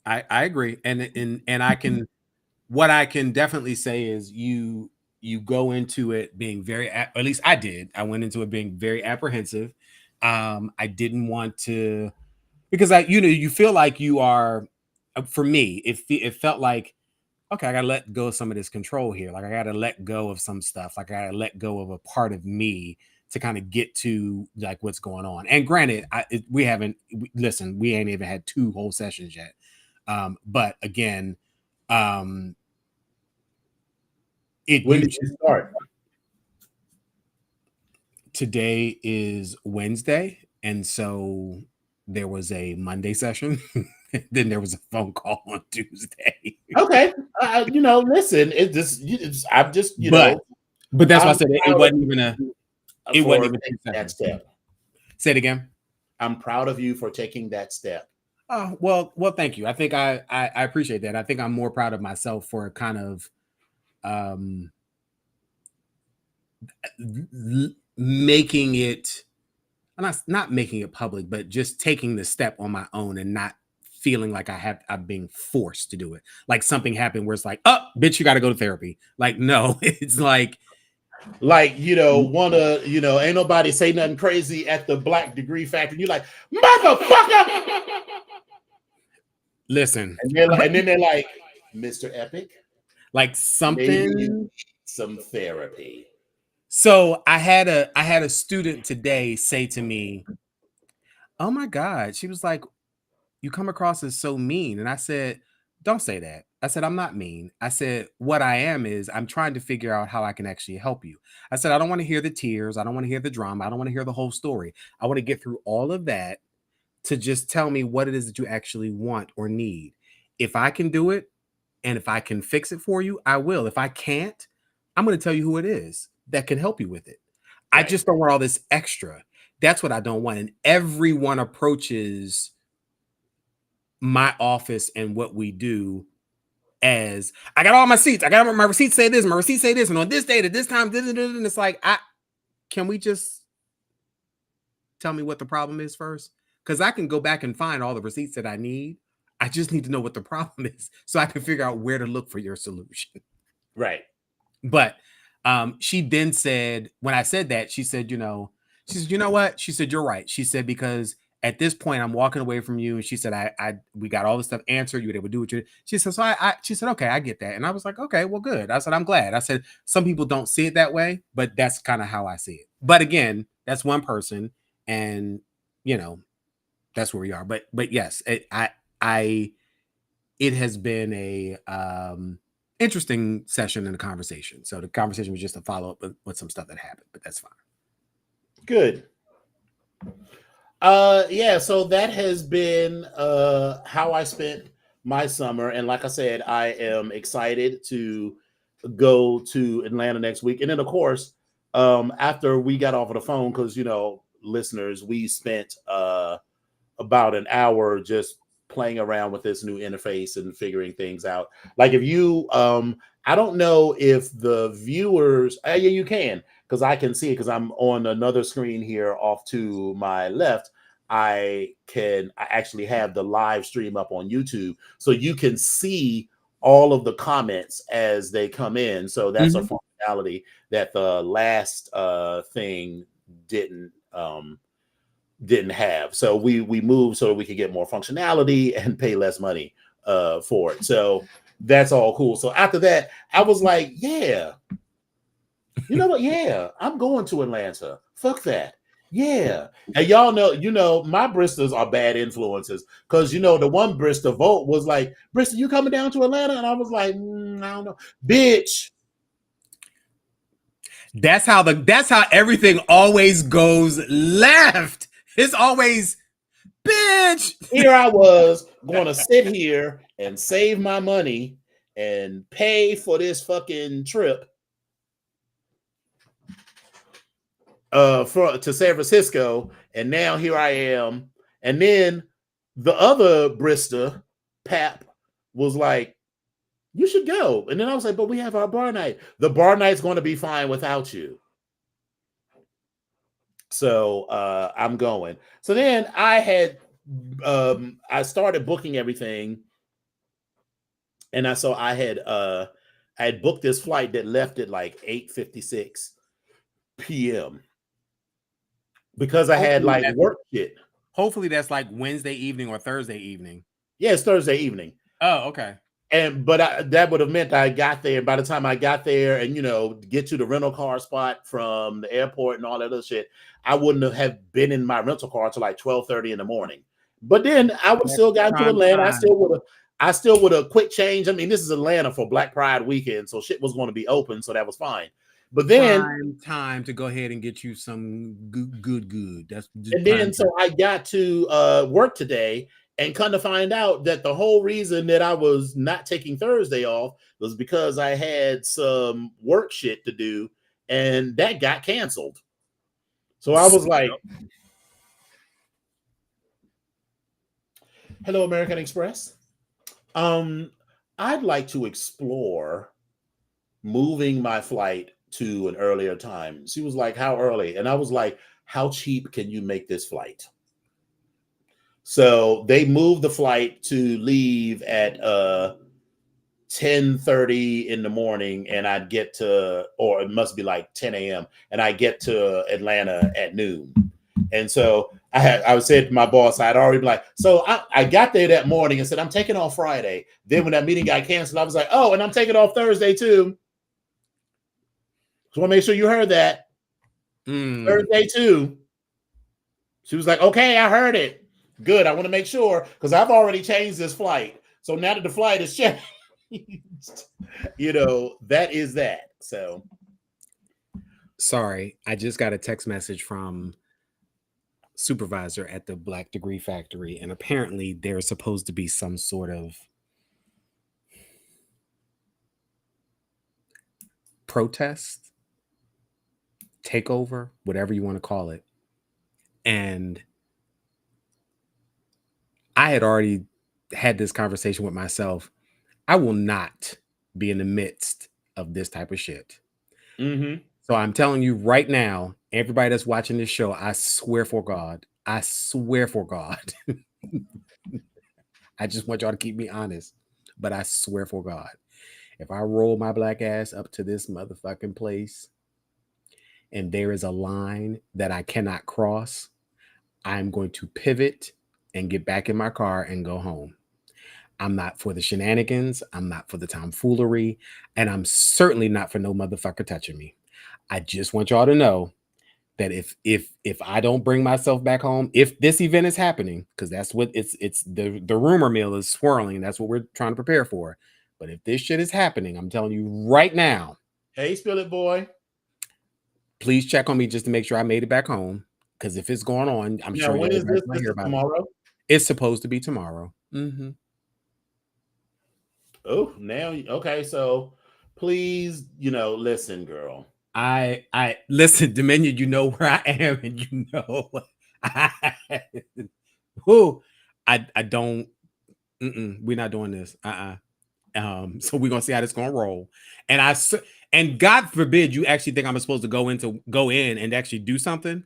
I agree, and I can, what I can definitely say is you go into it being very, or at least I did. I went into it being very apprehensive. I didn't want to, because you feel like you are. For me, it felt like, okay, I gotta let go of some of this control here. Like I gotta let go of some stuff. Like I gotta let go of a part of me to kind of get to like what's going on. And granted, we ain't even had 2 whole sessions yet. But again, when did you start? Today is Wednesday, and so there was a Monday session. Then there was a phone call on Tuesday. Okay, listen, I'm just but that's why I said it wasn't even that step. Say it again. I'm proud of you for taking that step. Oh, well, thank you. I think I appreciate that. I think I'm more proud of myself for kind of making it, not making it public, but just taking the step on my own and not feeling like I'm being forced to do it. Like something happened where it's like, oh, bitch, you got to go to therapy. Like, no, it's like, ain't nobody say nothing crazy at the Black Degree Factory. You're like, motherfucker. Listen, and then they're like, Mr. Epic, like something, some therapy. So I had a student today say to me, "Oh my God," she was like, "You come across as so mean," and I said, "Don't say that." I said, "I'm not mean." I said, "What I am is I'm trying to figure out how I can actually help you." I said, "I don't want to hear the tears. I don't want to hear the drama. I don't want to hear the whole story. I want to get through all of that to just tell me what it is that you actually want or need. If I can do it and if I can fix it for you, I will. If I can't, I'm going to tell you who it is that can help you with it. Right. I just don't want all this extra. That's what I don't want." And everyone approaches my office and what we do as, I got all my seats. I got my receipts say this, my receipts say this, and on this date at this time, and it's like, can we just tell me what the problem is first? Because I can go back and find all the receipts that I need. I just need to know what the problem is so I can figure out where to look for your solution. Right. But she then said, when I said that, she said, you know what? She said, "You're right." She said, "Because at this point, I'm walking away from you." And she said, we got all this stuff answered. You were able to do what you did. She said, she said, "Okay, I get that." And I was like, "Okay, well, good." I said, "I'm glad." I said, "Some people don't see it that way, but that's kind of how I see it." But again, that's one person, and that's where we are. But yes, it has been a interesting session and a conversation. So the conversation was just a follow up with some stuff that happened, but that's fine. Good. Yeah, so that has been how I spent my summer. And like I said, I am excited to go to Atlanta next week. And then of course, after we got off of the phone, because listeners, we spent about an hour just playing around with this new interface and figuring things out. Like if you, I don't know if the viewers, yeah, you can, because I can see it because I'm on another screen here off to my left. I actually have the live stream up on YouTube, so you can see all of the comments as they come in. So that's a functionality that the last thing didn't have. So we moved so that we could get more functionality and pay less money for it. So that's all cool. So after that, I was like, yeah, you know what? Yeah, I'm going to Atlanta. Fuck that. Yeah. And y'all know, my Bristers are bad influences because, the one Brister vote was like, Brister, you coming down to Atlanta? And I was like, I don't know. Bitch. That's how everything always goes left. It's always, bitch. Here I was going to sit here and save my money and pay for this fucking trip to San Francisco, and now here I am. And then the other Brister, Pap, was like, you should go. And then I was like, but we have our bar night. The bar night's going to be fine without you. So I'm going. So then I started booking everything, and I had booked this flight that left at like 8:56 p.m. because I had like work shit. Hopefully that's like Wednesday evening or Thursday evening. Yeah, it's Thursday evening. Oh, okay. But that would have meant I got there. By the time I got there and, get to the rental car spot from the airport and all that other shit, I wouldn't have been in my rental car till like 12:30 in the morning. But then I would still got to Atlanta. I still would have quick change. I mean, this is Atlanta for Black Pride weekend, so shit was going to be open, so that was fine. But then time to go ahead and get you some good. So I got to work today, and come to find out that the whole reason that I was not taking Thursday off was because I had some work shit to do, and that got canceled. So I was like, hello, American Express. I'd like to explore moving my flight to an earlier time. She was like, how early? And I was like, how cheap can you make this flight? So they moved the flight to leave at 10:30 in the morning, and I'd get to, or it must be like 10 a.m. and I get to Atlanta at noon. And so I said to my boss, I'd already been like, so I got there that morning and said, I'm taking off Friday. Then when that meeting got canceled, I was like, oh, and I'm taking off Thursday too. So I want to make sure you heard that. Thursday too. She was like, okay, I heard it. Good. I want to make sure because I've already changed this flight. So now that the flight is changed, that is that. So sorry, I just got a text message from supervisor at the Black Degree Factory, and apparently there's supposed to be some sort of protest, takeover, whatever you want to call it. And I had already had this conversation with myself. I will not be in the midst of this type of shit. Mm-hmm. So I'm telling you right now, everybody that's watching this show, I swear for God, I just want y'all to keep me honest, but I swear for God, if I roll my black ass up to this motherfucking place and there is a line that I cannot cross, I'm going to pivot and get back in my car and go home. I'm not for the shenanigans. I'm not for the tomfoolery. And I'm certainly not for no motherfucker touching me. I just want y'all to know that if I don't bring myself back home, if this event is happening, because that's what it's the rumor mill is swirling. That's what we're trying to prepare for. But if this shit is happening, I'm telling you right now. Hey, Spill It Boy. Please check on me just to make sure I made it back home. Because if it's going on, I'm sure when is this? Hear about tomorrow? It's supposed to be tomorrow. Mm-hmm. Oh, now okay. So please, listen, girl. I listen, Dominion. You know where I am, and I don't. We're not doing this. So we're gonna see how this gonna roll. And God forbid you actually think I'm supposed to go in and actually do something.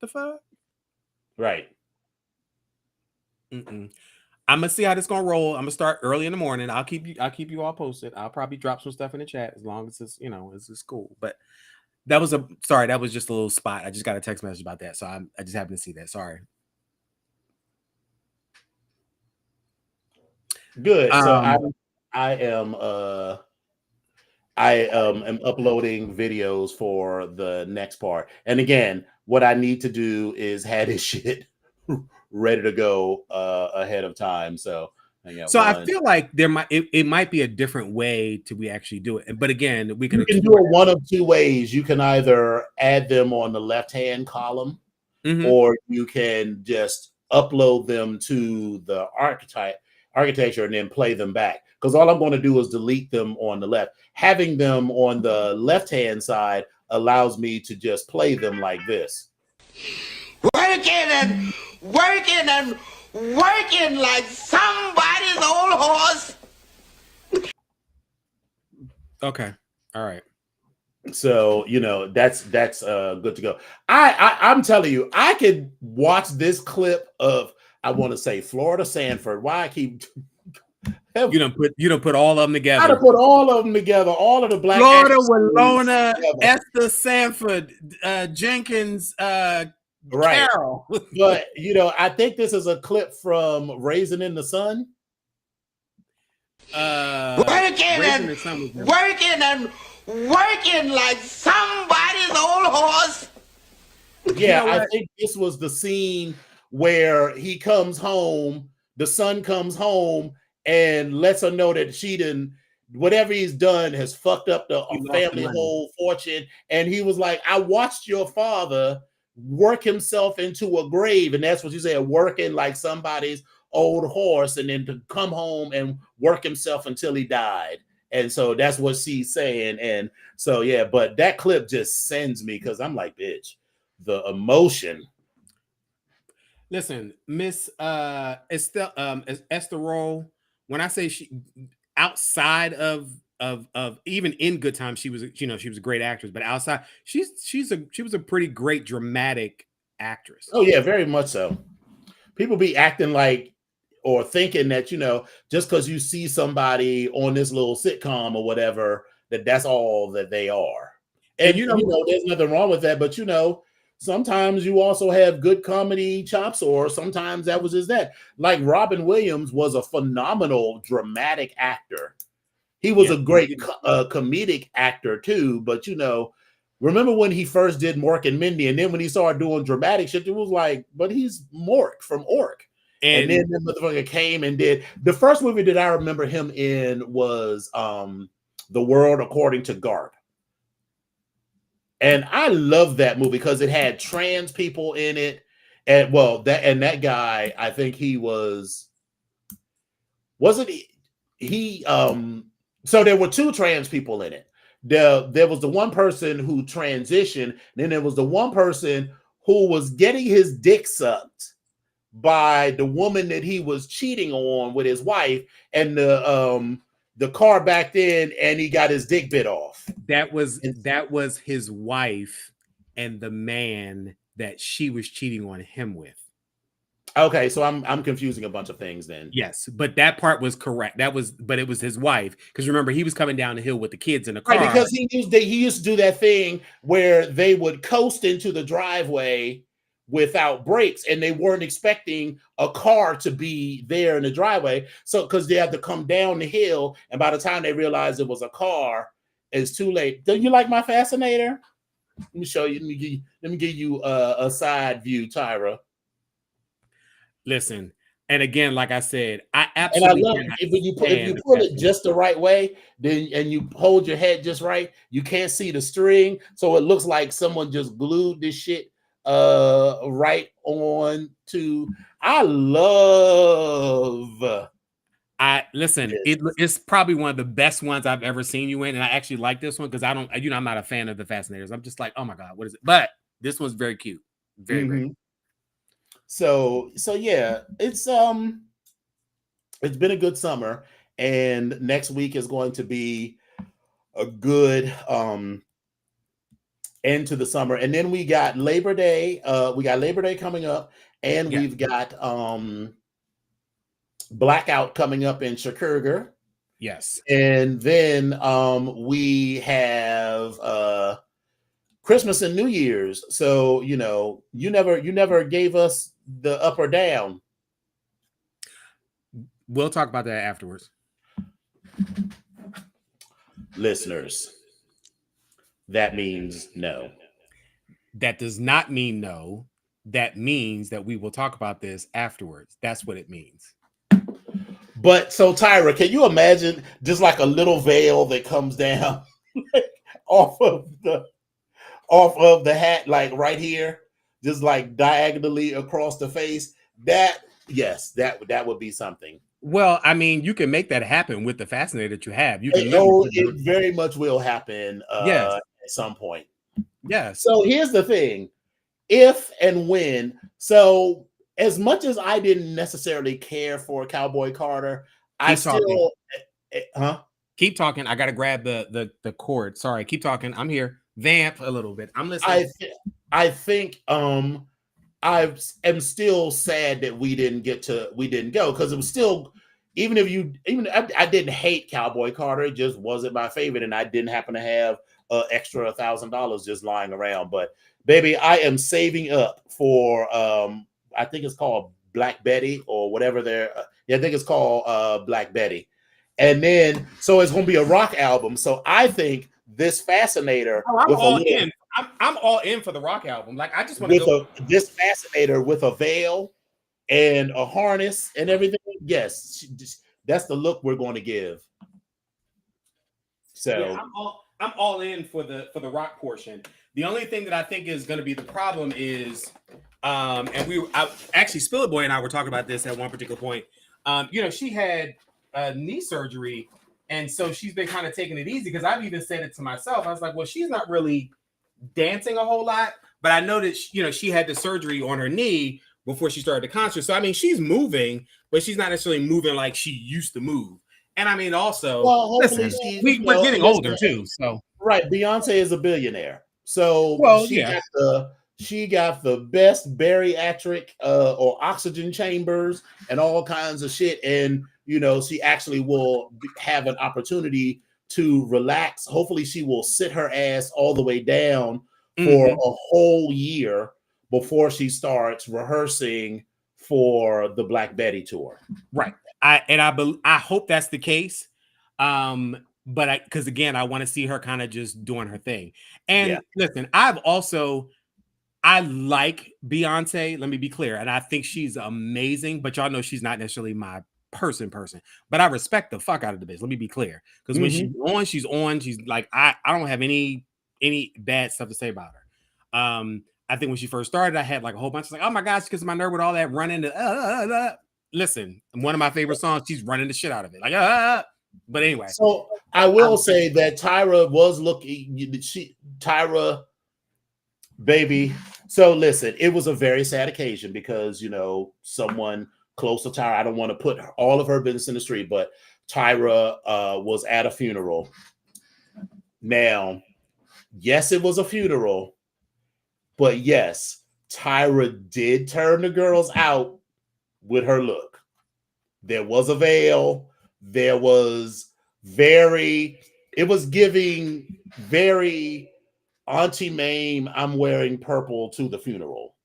The fuck? Right. I'm gonna see how this gonna roll. I'm gonna start early in the morning. I'll keep you all posted. I'll probably drop some stuff in the chat as long as it's cool. But that was just a little spot. I just got a text message about that, so I just happened to see that. Sorry. Good. So I am uploading videos for the next part. And again, what I need to do is have this shit ready to go ahead of time. So I feel like it might be a different way to we actually do it. But again, you can do it one of two ways. You can either add them on the left-hand column, or you can just upload them to the architecture and then play them back. Because all I'm going to do is delete them on the left. Having them on the left-hand side allows me to just play them like this. Working like somebody's old horse. Okay. All right. So, that's good to go. I'm telling you, I could watch this clip of, I want to say Florida Sanford. Why I keep you don't put all of them together. I to put all of them together, all of the black Florida, Winona, Esther Sanford, Jenkins, right. Carol. But I think this is a clip from Raisin in the Sun. Working like somebody's old horse. Yeah, I think this was the scene where he comes home, the son comes home and lets her know that whatever he's done has fucked up the family whole fortune. And he was like, I watched your father work himself into a grave. And that's what you said, working like somebody's old horse, and then to come home and work himself until he died. And so that's what she's saying. And so, yeah, but that clip just sends me, because I'm like, bitch, the emotion. Listen, Miss Esther Roll, when I say she outside of even in Good Times, she was a great actress, but outside she was a pretty great dramatic actress. Oh yeah, very much so. People be acting like, or thinking that, just because you see somebody on this little sitcom or whatever, that's all that they are. And there's nothing wrong with that, but sometimes you also have good comedy chops, or sometimes that was just that. Like Robin Williams was a phenomenal dramatic actor. He was a great comedic actor too, but remember when he first did Mork and Mindy, and then when he started doing dramatic shit, it was like, but he's Mork from Ork. And then the motherfucker came and did the first movie that I remember him in was The World According to Garp. And I love that movie because it had trans people in it. And that guy, I think he wasn't he so there were two trans people in it. There was the one person who transitioned, and then there was the one person who was getting his dick sucked by the woman that he was cheating on with his wife, and the car backed in and he got his dick bit off. That was his wife and the man that she was cheating on him with. Okay, so I'm confusing a bunch of things then. Yes, but that part was correct. But it was his wife, because remember, he was coming down the hill with the kids in the car. Right, because he used to do that thing where they would coast into the driveway without brakes, and they weren't expecting a car to be there in the driveway. So because they had to come down the hill, and by the time they realized it was a car, it's too late. Do you like my fascinator? Let me show you. Let me give you a side view, Tyra. Listen, and again, like I said, I absolutely. And I love it. If you pull it just the right way, and you hold your head just right, you can't see the string, so it looks like someone just glued this shit right on to. Listen, it's probably one of the best ones I've ever seen you in, and I actually like this one because I'm not a fan of the Fascinators. I'm just like, oh my god, what is it? But this one's very cute, very great. So yeah, it's it's been a good summer, and next week is going to be a good end to the summer. And then we got Labor Day. We got Labor Day coming up, and we've got Blackout coming up in Chicago. Yes. And then we have Christmas and New Year's. So, you know, you never gave us the up or down. We'll talk about that afterwards. Listeners, that means no. That does not mean no. That means that we will talk about this afterwards. That's what it means. But so Tyra, can you imagine just like a little veil that comes down off of the hat, like right here, just like diagonally across the face? That would be something. Well, I mean, you can make that happen with the fascinator that you have. You can. It very much will happen. Yes. At some point. Yes. So here's the thing: if and when. So as much as I didn't necessarily care for Cowboy Carter, Keep talking. I gotta grab the cord. Sorry, keep talking. I'm here. Vamp a little bit. I'm listening. I think I am still sad that we didn't go, because it was still, I didn't hate Cowboy Carter, it just wasn't my favorite, and I didn't happen to have extra $1,000 just lying around. But baby, I am saving up for I think it's called Black Betty or whatever I think it's called Black Betty. And then so it's gonna be a rock album. So I think this Fascinator. I'm all in. I'm all in for the rock album. Like, I just want to go this Fascinator with a veil and a harness and everything. Yes, that's the look we're going to give. So yeah, I'm all in for the rock portion. The only thing that I think is going to be the problem is, actually Spiller Boy and I were talking about this at one particular point. You know, she had knee surgery, and so she's been kind of taking it easy, because I've even said it to myself. I was like, well, she's not really dancing a whole lot, but I know that she had the surgery on her knee before she started the concert. So I mean, she's moving, but she's not necessarily moving like she used to move. And I mean, also, listen, we're getting older too. So right, Beyonce is a billionaire, so she got the best bariatric or oxygen chambers and all kinds of shit, and you know, she actually will have an opportunity to relax. Hopefully she will sit her ass all the way down for a whole year before she starts rehearsing for the Black Betty tour. Right. I hope that's the case. But because again, I want to see her kind of just doing her thing. And listen, I like Beyonce. Let me be clear. And I think she's amazing, but y'all know she's not necessarily my person, but I respect the fuck out of the bitch. Let me be clear, because when she's on. She's like, I don't have any bad stuff to say about her. I think when she first started, I had like a whole bunch of like, oh my gosh, because my nerve with all that running to listen, one of my favorite songs, she's running the shit out of it, like but anyway. So I will say that Tyra was looking, Tyra, baby. So listen, it was a very sad occasion, because you know, someone close to Tyra, I don't want to put all of her business in the street, but Tyra was at a funeral. Now, yes, it was a funeral, but yes, Tyra did turn the girls out with her look. There was a veil. There was it was giving very Auntie Mame, I'm wearing purple to the funeral.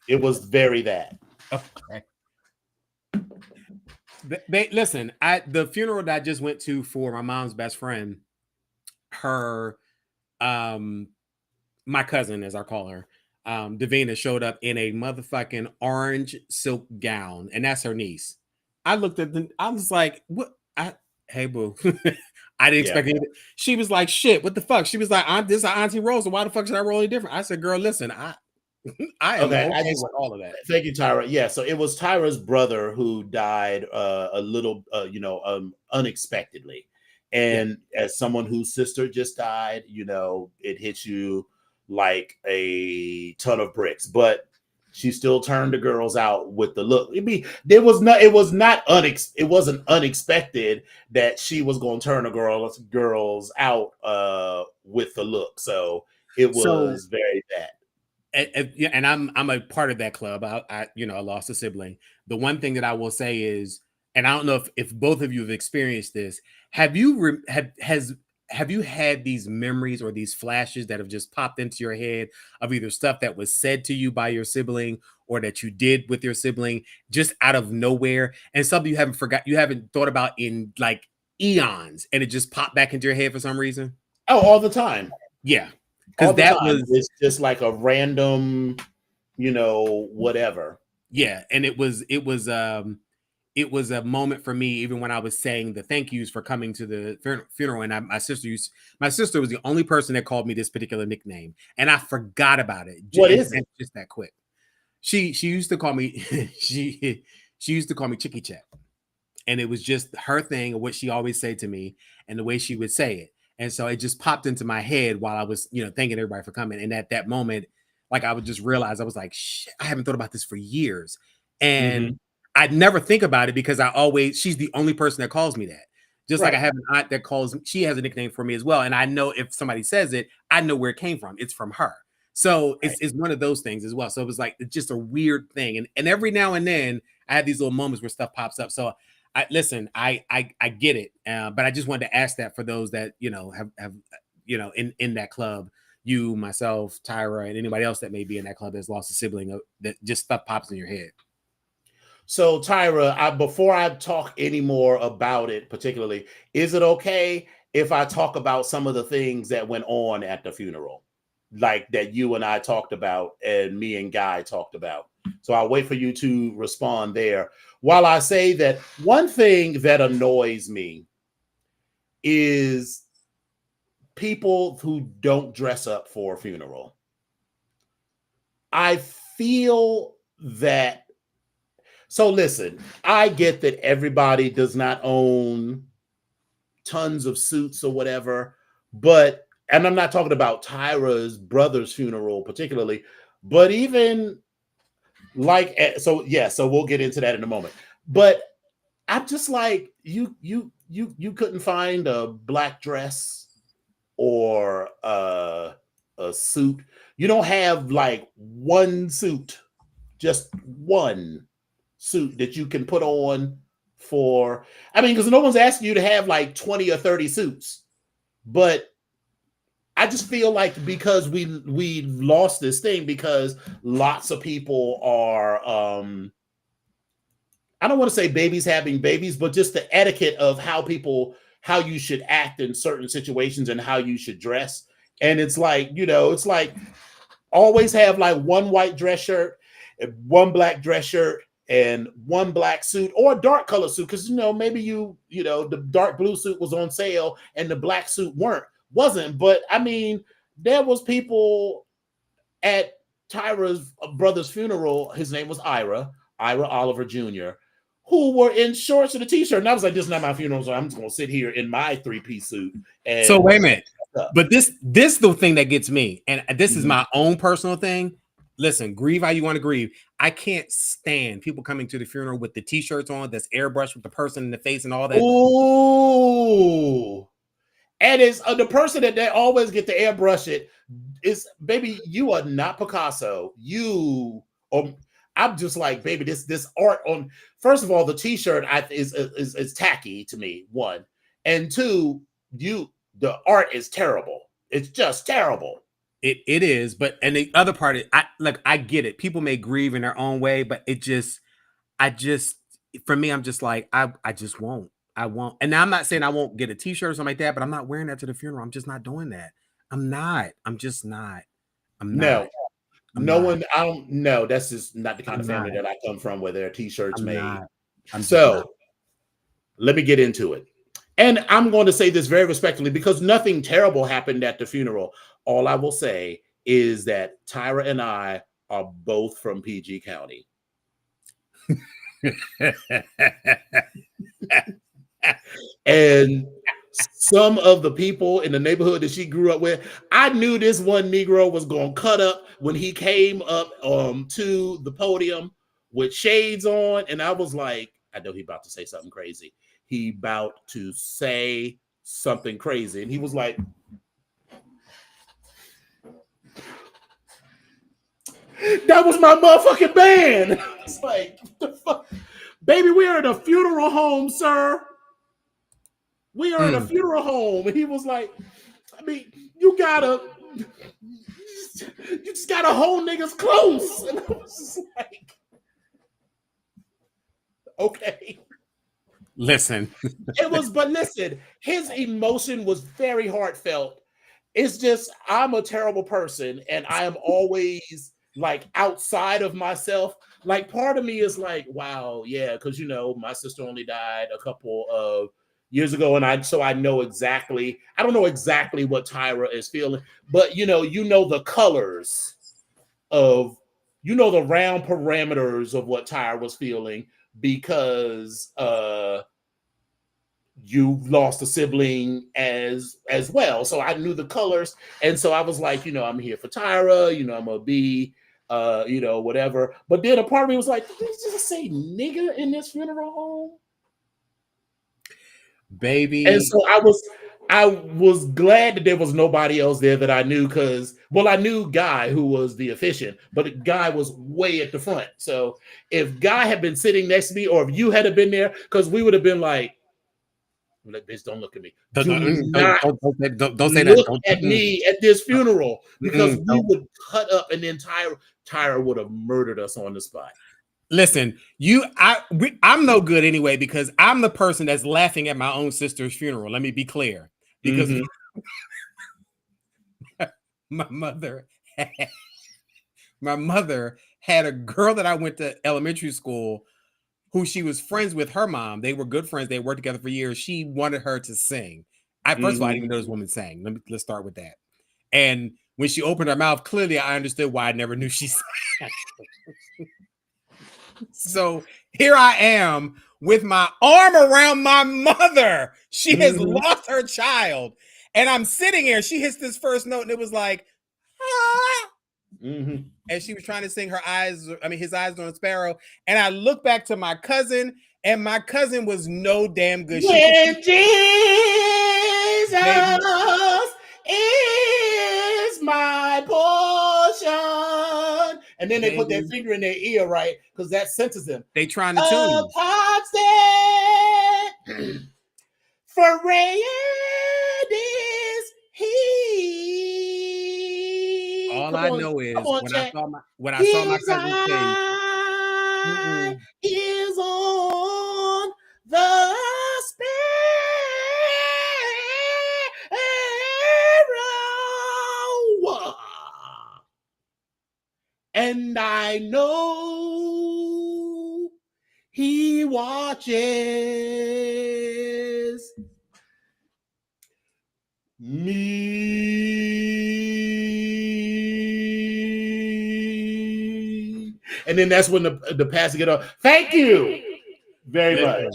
It was very that. Okay. Listen, the funeral that I just went to for my mom's best friend, her, my cousin, as I call her, Davina, showed up in a motherfucking orange silk gown, and that's her niece. I looked at I was like, what? Hey, boo. I didn't expect it. She was like, shit, what the fuck? She was like, this is Auntie Rose, and why the fuck should I roll any different? I said, girl, listen, I am okay with all of that. Thank you, Tyra. Yeah, so it was Tyra's brother who died a little, unexpectedly. And as someone whose sister just died, you know, it hits you like a ton of bricks. But she still turned the girls out with the look. It wasn't unexpected that she was going to turn the girls out with the look. So it was very bad. And I'm a part of that club. I lost a sibling. The one thing that I will say is, and I don't know if both of you have experienced this. Have you had these memories or these flashes that have just popped into your head of either stuff that was said to you by your sibling or that you did with your sibling just out of nowhere, and something you haven't thought about in like eons, and it just popped back into your head for some reason? Oh, all the time. Yeah. Because it's just like a random, whatever. Yeah, and it was a moment for me, even when I was saying the thank yous for coming to the funeral. And my sister was the only person that called me this particular nickname, and I forgot about it. What is it? Just that quick. She used to call me she used to call me Chicky Chat, and it was just her thing, what she always said to me, and the way she would say it. And so it just popped into my head while I was, thanking everybody for coming. And at that moment, like, I would just realize, I was like, shit, I haven't thought about this for years. And I'd never think about it because she's the only person that calls me that. Just like I have an aunt that she has a nickname for me as well. And I know if somebody says it, I know where it came from. It's from her. So it's one of those things as well. So it was like, it's just a weird thing. And every now and then I have these little moments where stuff pops up. So I get it, but I just wanted to ask that for those that have in that club, you, myself, Tyra, and anybody else that may be in that club that's lost a sibling, that just stuff pops in your head. So Tyra, before I talk any more about it, particularly, is it okay if I talk about some of the things that went on at the funeral, like that you and I talked about, and me and Guy talked about? So I'll wait for you to respond there. While I say that, one thing that annoys me is people who don't dress up for a funeral. I feel that. So listen, I get that everybody does not own tons of suits or whatever, and I'm not talking about Tyra's brother's funeral particularly, but even so we'll get into that in a moment. But I'm just like, you couldn't find a black dress or a suit. You don't have like one suit, just one suit that you can put on for, because no one's asking you to have like 20 or 30 suits. But I just feel like because we lost this thing, because lots of people are I don't want to say babies having babies, but just the etiquette of how you should act in certain situations and how you should dress. And it's like, it's like always have like one white dress shirt, one black dress shirt, and one black suit, or a dark color suit, because maybe the dark blue suit was on sale and the black suit wasn't. But there was people at Tyra's brother's funeral. His name was Ira Oliver Jr., who were in shorts and a t-shirt. And I was like, this is not my funeral, so I'm just going to sit here in my 3-piece suit. And so wait a minute. But this the thing that gets me, and this is my own personal thing. Listen, grieve how you want to grieve. I can't stand people coming to the funeral with the t-shirts on that's airbrushed with the person in the face and all that. Ooh. And it's the person that they always get to airbrush it is, baby, you are not Picasso. I'm just like, baby, this art on. First of all, the t-shirt is tacky to me, one, and two, the art is terrible. It's just terrible. It is, but and the other part is, I get it. People may grieve in their own way, but for me, I'm just like, I just won't. I won't. And now I'm not saying I won't get a t-shirt or something like that, but I'm not wearing that to the funeral. I'm just not doing that. I'm not. I'm just not. I'm not. One. I don't know. That's just not the kind of family that I come from, where there are t-shirts made. Let me get into it. And I'm going to say this very respectfully, because nothing terrible happened at the funeral. All I will say is that Tyra and I are both from PG County. And some of the people in the neighborhood that she grew up with. I knew this one Negro was going to cut up when he came up to the podium with shades on. And I was like, I know he about to say something crazy. He about to say something crazy. And he was like, that was my motherfucking band. It's like, what the fuck? Baby, we are in a funeral home, sir. We are in a funeral home. And he was like, I mean, you just gotta hold niggas close. And I was just like, okay. Listen. But listen, his emotion was very heartfelt. It's just, I'm a terrible person and I am always like outside of myself. Like part of me is like, wow, yeah, because my sister only died a couple of years ago, and I know exactly. I don't know exactly what Tyra is feeling, but the colors of the round parameters of what Tyra was feeling because you lost a sibling as well. So I knew the colors, and so I was like, I'm here for Tyra. I'm gonna be. Whatever. But then a part of me was like, did they just say nigga in this funeral home? Baby. And so I was glad that there was nobody else there that I knew because, I knew Guy who was the officiant, but Guy was way at the front. So if Guy had been sitting next to me or if you had been there, because we would have been like, bitch, don't look at me. Don't say that. Look at me at this funeral because we would cut up and then Tyra would have murdered us on the spot. Listen, I'm no good anyway because I'm the person that's laughing at my own sister's funeral. Let me be clear. Because my mother had a girl that I went to elementary school who she was friends with her mom. They were good friends. They worked together for years. She wanted her to sing. First of all, I didn't even know this woman sang. Let's start with that. And when she opened her mouth, clearly I understood why I never knew she sang. So here I am with my arm around my mother. She has lost her child. And I'm sitting here. She hits this first note and it was like, ah. And she was trying to sing his eyes on a sparrow. And I look back to my cousin, and my cousin was no damn good. When Jesus is my portion. And then they put their finger in their ear, right? Because that senses them. They trying to tune. For red is he. All I know is when I saw my cousin's face, is on the sparrow, and I know he watches me. And then that's when the pastor get up. Thank you very much.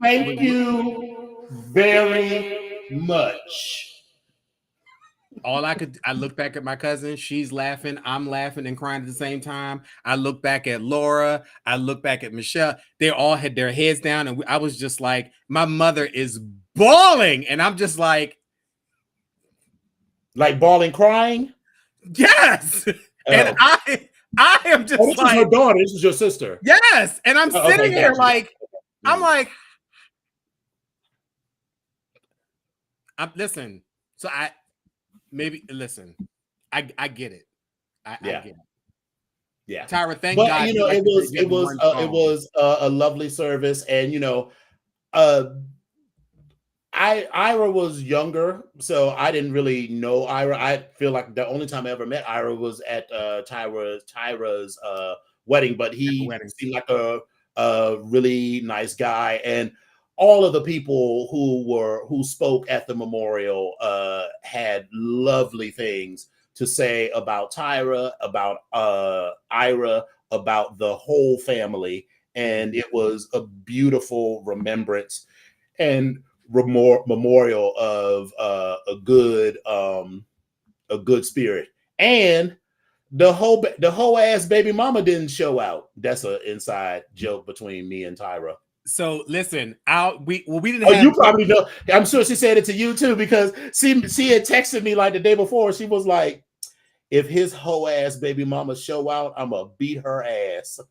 Thank you very much. I look back at my cousin. She's laughing. I'm laughing and crying at the same time. I look back at Laura. I look back at Michelle. They all had their heads down. And I was just like, my mother is bawling. And I'm just like bawling, crying? Yes. And I am just this is her daughter. This is your sister. Yes. And I'm sitting here like, I'm like, listen. So I get it. I get it. Yeah. Tyra, thank God. It was a lovely service. And Ira was younger, so I didn't really know Ira. I feel like the only time I ever met Ira was at Tyra's wedding, but he seemed like a really nice guy. And all of the people who spoke at the memorial had lovely things to say about Tyra, about Ira, about the whole family. And it was a beautiful remembrance. And memorial of a good spirit. And the whole ass baby mama didn't show out. That's an inside joke between me and Tyra. So listen, we didn't. Oh, you probably know. I'm sure she said it to you too, because she had texted me like the day before. She was like, "If his whole ass baby mama show out, I'm gonna beat her ass."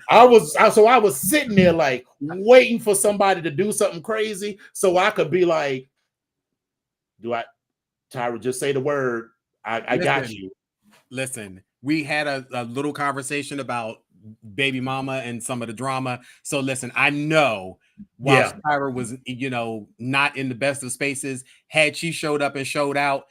I was like, I was sitting there like waiting for somebody to do something crazy so I could be like, Tyra, just say the word. I got you. Listen, we had a little conversation about baby mama and some of the drama. So listen, I know while Tyra was, not in the best of spaces, had she showed up and showed out,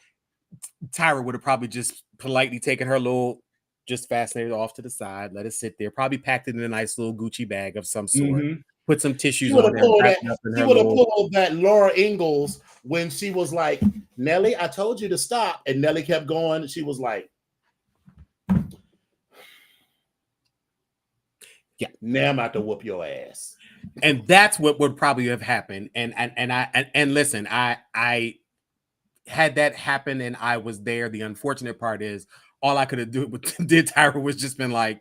Tyra would have probably just politely taken her little, just fastened it off to the side, let it sit there, probably packed it in a nice little Gucci bag of some sort, put some tissues on there. She would have pulled that Laura Ingalls when she was like, "Nelly, I told you to stop," and Nelly kept going. She was like, "Yeah, now I'm about to whoop your ass." And that's what would probably have happened. And listen, I had that happen and I was there. The unfortunate part is all I could have did Tyra was just been like,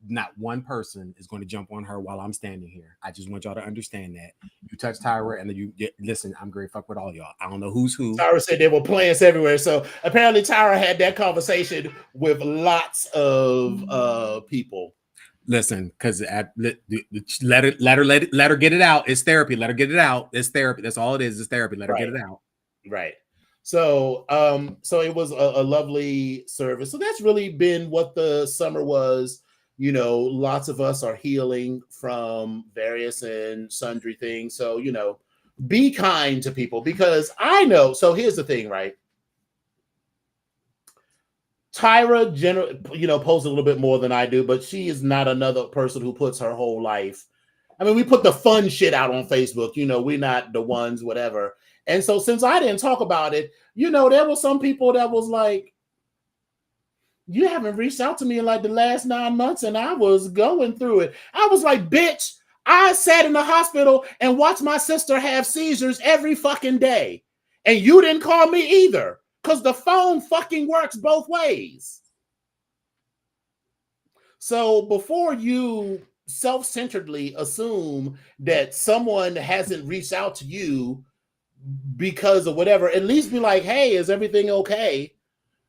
not one person is going to jump on her while I'm standing here. I just want y'all to understand that. You touch Tyra and then you listen, I'm great fuck with all y'all. I don't know who's who. Tyra said there were plants everywhere. So apparently Tyra had that conversation with lots of people. Listen, because let her get it out. It's therapy. Let her get it out. It's therapy. That's all it is. It's therapy. Let her get it out. Right. So it was a lovely service. So that's really been what the summer was. Lots of us are healing from various and sundry things. So, be kind to people, because I know. So here's the thing, right? Tyra, posts a little bit more than I do, but she is not another person who puts her whole life. I mean, we put the fun shit out on Facebook. We're not the ones, whatever. And so since I didn't talk about it, there were some people that was like, "You haven't reached out to me in like the last 9 months," and I was going through it. I was like, "Bitch, I sat in the hospital and watched my sister have seizures every fucking day. And you didn't call me either. Because the phone fucking works both ways." So before you self-centeredly assume that someone hasn't reached out to you because of whatever, at least be like, "Hey, is everything okay?"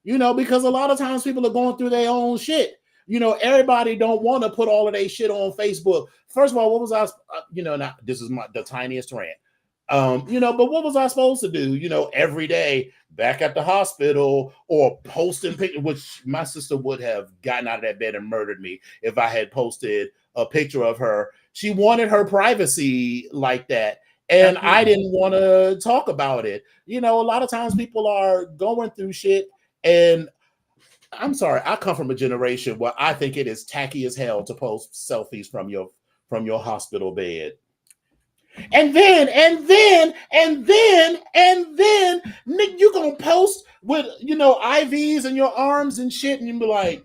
Because a lot of times people are going through their own shit. Everybody don't want to put all of their shit on Facebook. First of all, what was I, this is the tiniest rant. But what was I supposed to do? Every day back at the hospital or posting pictures, which my sister would have gotten out of that bed and murdered me if I had posted a picture of her. She wanted her privacy like that. And I didn't want to talk about it. A lot of times people are going through shit. And I'm sorry, I come from a generation where I think it is tacky as hell to post selfies from your hospital bed. And then Nick, you gonna post with IVs in your arms and shit, and you be like,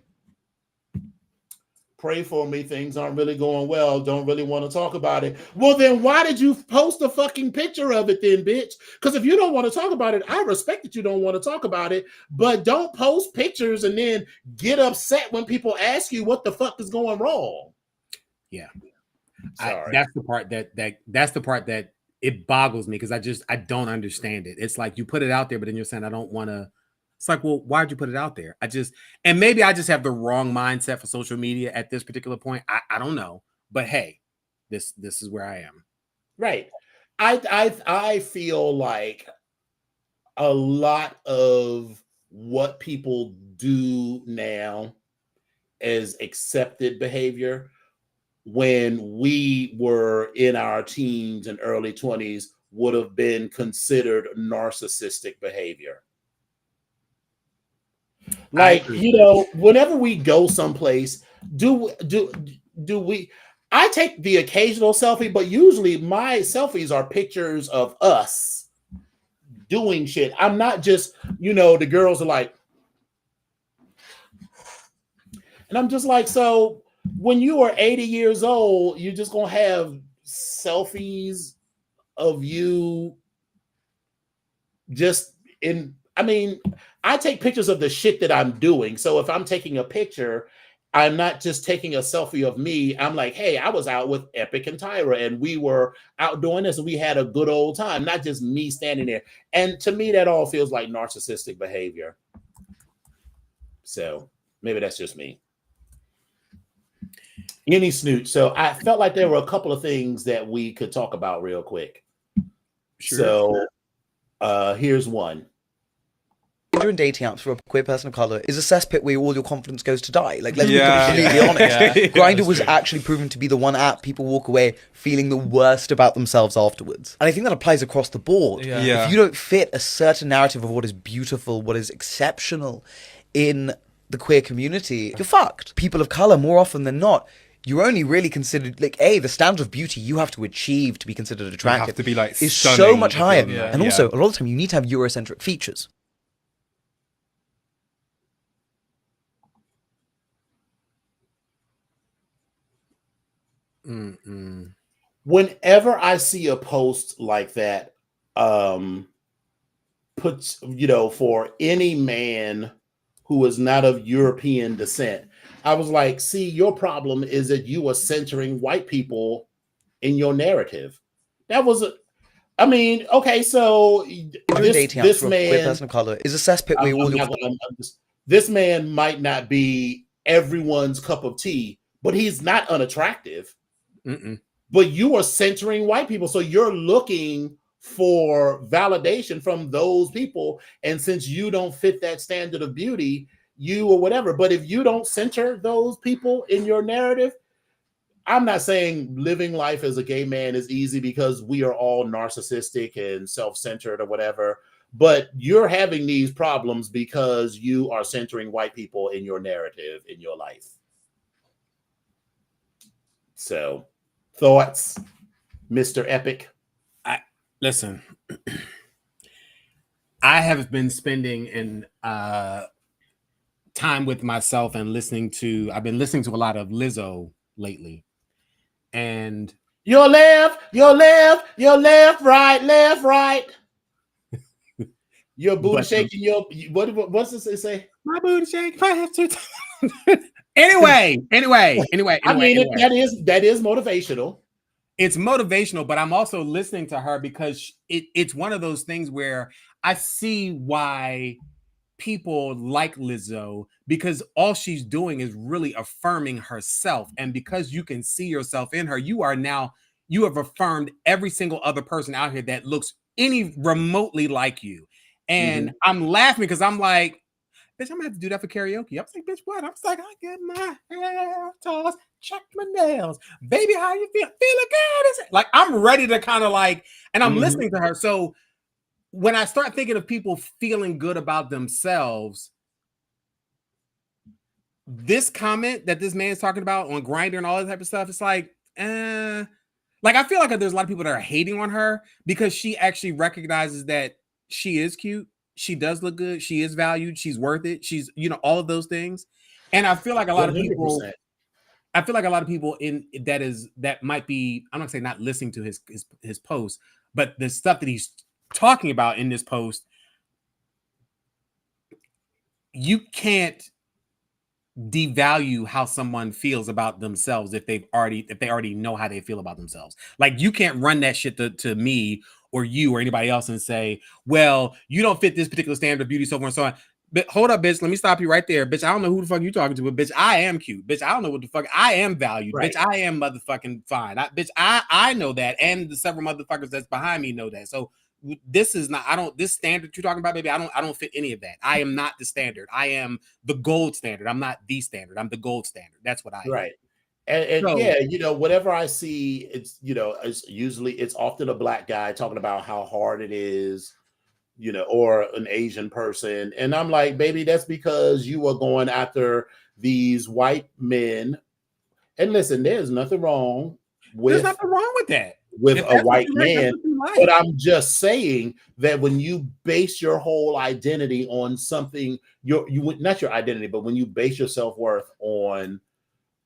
"Pray for me, things aren't really going well, don't really want to talk about it." Well, then why did you post a fucking picture of it then, bitch? Because if you don't want to talk about it, I respect that you don't want to talk about it, but don't post pictures and then get upset when people ask you what the fuck is going wrong. Yeah. That's the part that it boggles me, because I don't understand it. It's like you put it out there, but then you're saying I don't want to. It's like, well, why'd you put it out there? And maybe I just have the wrong mindset for social media at this particular point. I don't know, but hey, this is where I am. Right. I feel like a lot of what people do now is accepted behavior. When we were in our teens and early 20s, would have been considered narcissistic behavior. Like, whenever we go someplace, do we, I take the occasional selfie, but usually my selfies are pictures of us doing shit. I'm not just, the girls are like, and I'm just like, so when you are 80 years old, you're just gonna have selfies of you just in, I mean, I take pictures of the shit that I'm doing. So if I'm taking a picture, I'm not just taking a selfie of me. I'm like, hey, I was out with Epic and Tyra, and we were out doing this, and we had a good old time, not just me standing there. And to me, that all feels like narcissistic behavior. So maybe that's just me. Any snoot. So I felt like there were a couple of things that we could talk about real quick. Sure. So here's one. Tinder and dating apps for a queer person of color is a cesspit where all your confidence goes to die. Like, let's be completely honest. Grindr was actually proven to be the one app people walk away feeling the worst about themselves afterwards. And I think that applies across the board. If you don't fit a certain narrative of what is beautiful, what is exceptional in the queer community, you're fucked. People of color, more often than not, you're only really considered, like, the standard of beauty you have to achieve to be considered attractive have to be, like, is so much higher. Yeah. And also, a lot of the time, you need to have Eurocentric features. Whenever I see a post like that, puts, for any man who is not of European descent, I was like, see, your problem is that you are centering white people in your narrative. That was okay, so this man, queer person of color is a cesspit where all your this man might not be everyone's cup of tea, but he's not unattractive. But you are centering white people, so you're looking for validation from those people, and since you don't fit that standard of beauty, you or whatever. But if you don't center those people in your narrative, I'm not saying living life as a gay man is easy, because we are all narcissistic and self-centered or whatever, but you're having these problems because you are centering white people in your narrative in your life. So, thoughts, Mr. Epic? Listen, I have been spending time with myself and I've been listening to a lot of Lizzo lately. And your left, right. Your booty shaking, what's this they say? My booty shaking if I have to. Anyway. I mean, that is motivational. It's motivational, but I'm also listening to her because it's one of those things where I see why people like Lizzo, because all she's doing is really affirming herself. And because you can see yourself in her, you have affirmed every single other person out here that looks any remotely like you. And I'm laughing because I'm like, bitch, I'm gonna have to do that for karaoke. I was like, bitch, what? I was like, I get my hair tossed, check my nails. Baby, how you feel? Feeling good? Is it? Like, I'm ready to kind of like, and I'm listening to her. So when I start thinking of people feeling good about themselves, this comment that this man's talking about on Grindr and all that type of stuff, it's like, I feel like there's a lot of people that are hating on her because she actually recognizes that she is cute. She does look good. She is valued. She's worth it. She's, all of those things. And I feel like a lot 100%. Of people, that might be, I'm not gonna say not listening to his post, but the stuff that he's talking about in this post, you can't devalue how someone feels about themselves if they already know how they feel about themselves. Like, you can't run that shit to me or you or anybody else and say, well, you don't fit this particular standard of beauty, so forth and so on. But hold up, bitch, let me stop you right there. Bitch, I don't know who the fuck you talking to, but bitch, I am cute. Bitch, I don't know what the fuck. I am valued. Right. Bitch, I am motherfucking fine. I know that, and the several motherfuckers that's behind me know that. So this is not, this standard you're talking about, baby, I don't fit any of that. I am not the standard. I am the gold standard. I'm not the standard. I'm the gold standard. That's what I am. Right. And so, yeah, whatever I see, it's, it's often a black guy talking about how hard it is, or an Asian person. And I'm like, baby, that's because you are going after these white men. And listen, there's nothing wrong with that. With a white man. But I'm just saying that when you base your whole identity on something, not your identity, but when you base your self-worth on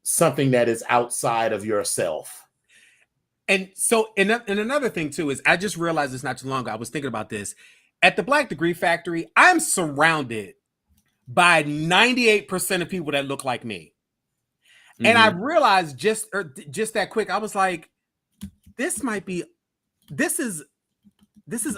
something that is outside of yourself, And so, and another thing too is I just realized this not too long ago. I was thinking about this at the Black Degree Factory. I'm surrounded by 98% of people that look like me, and I realized just that quick. I was like, this is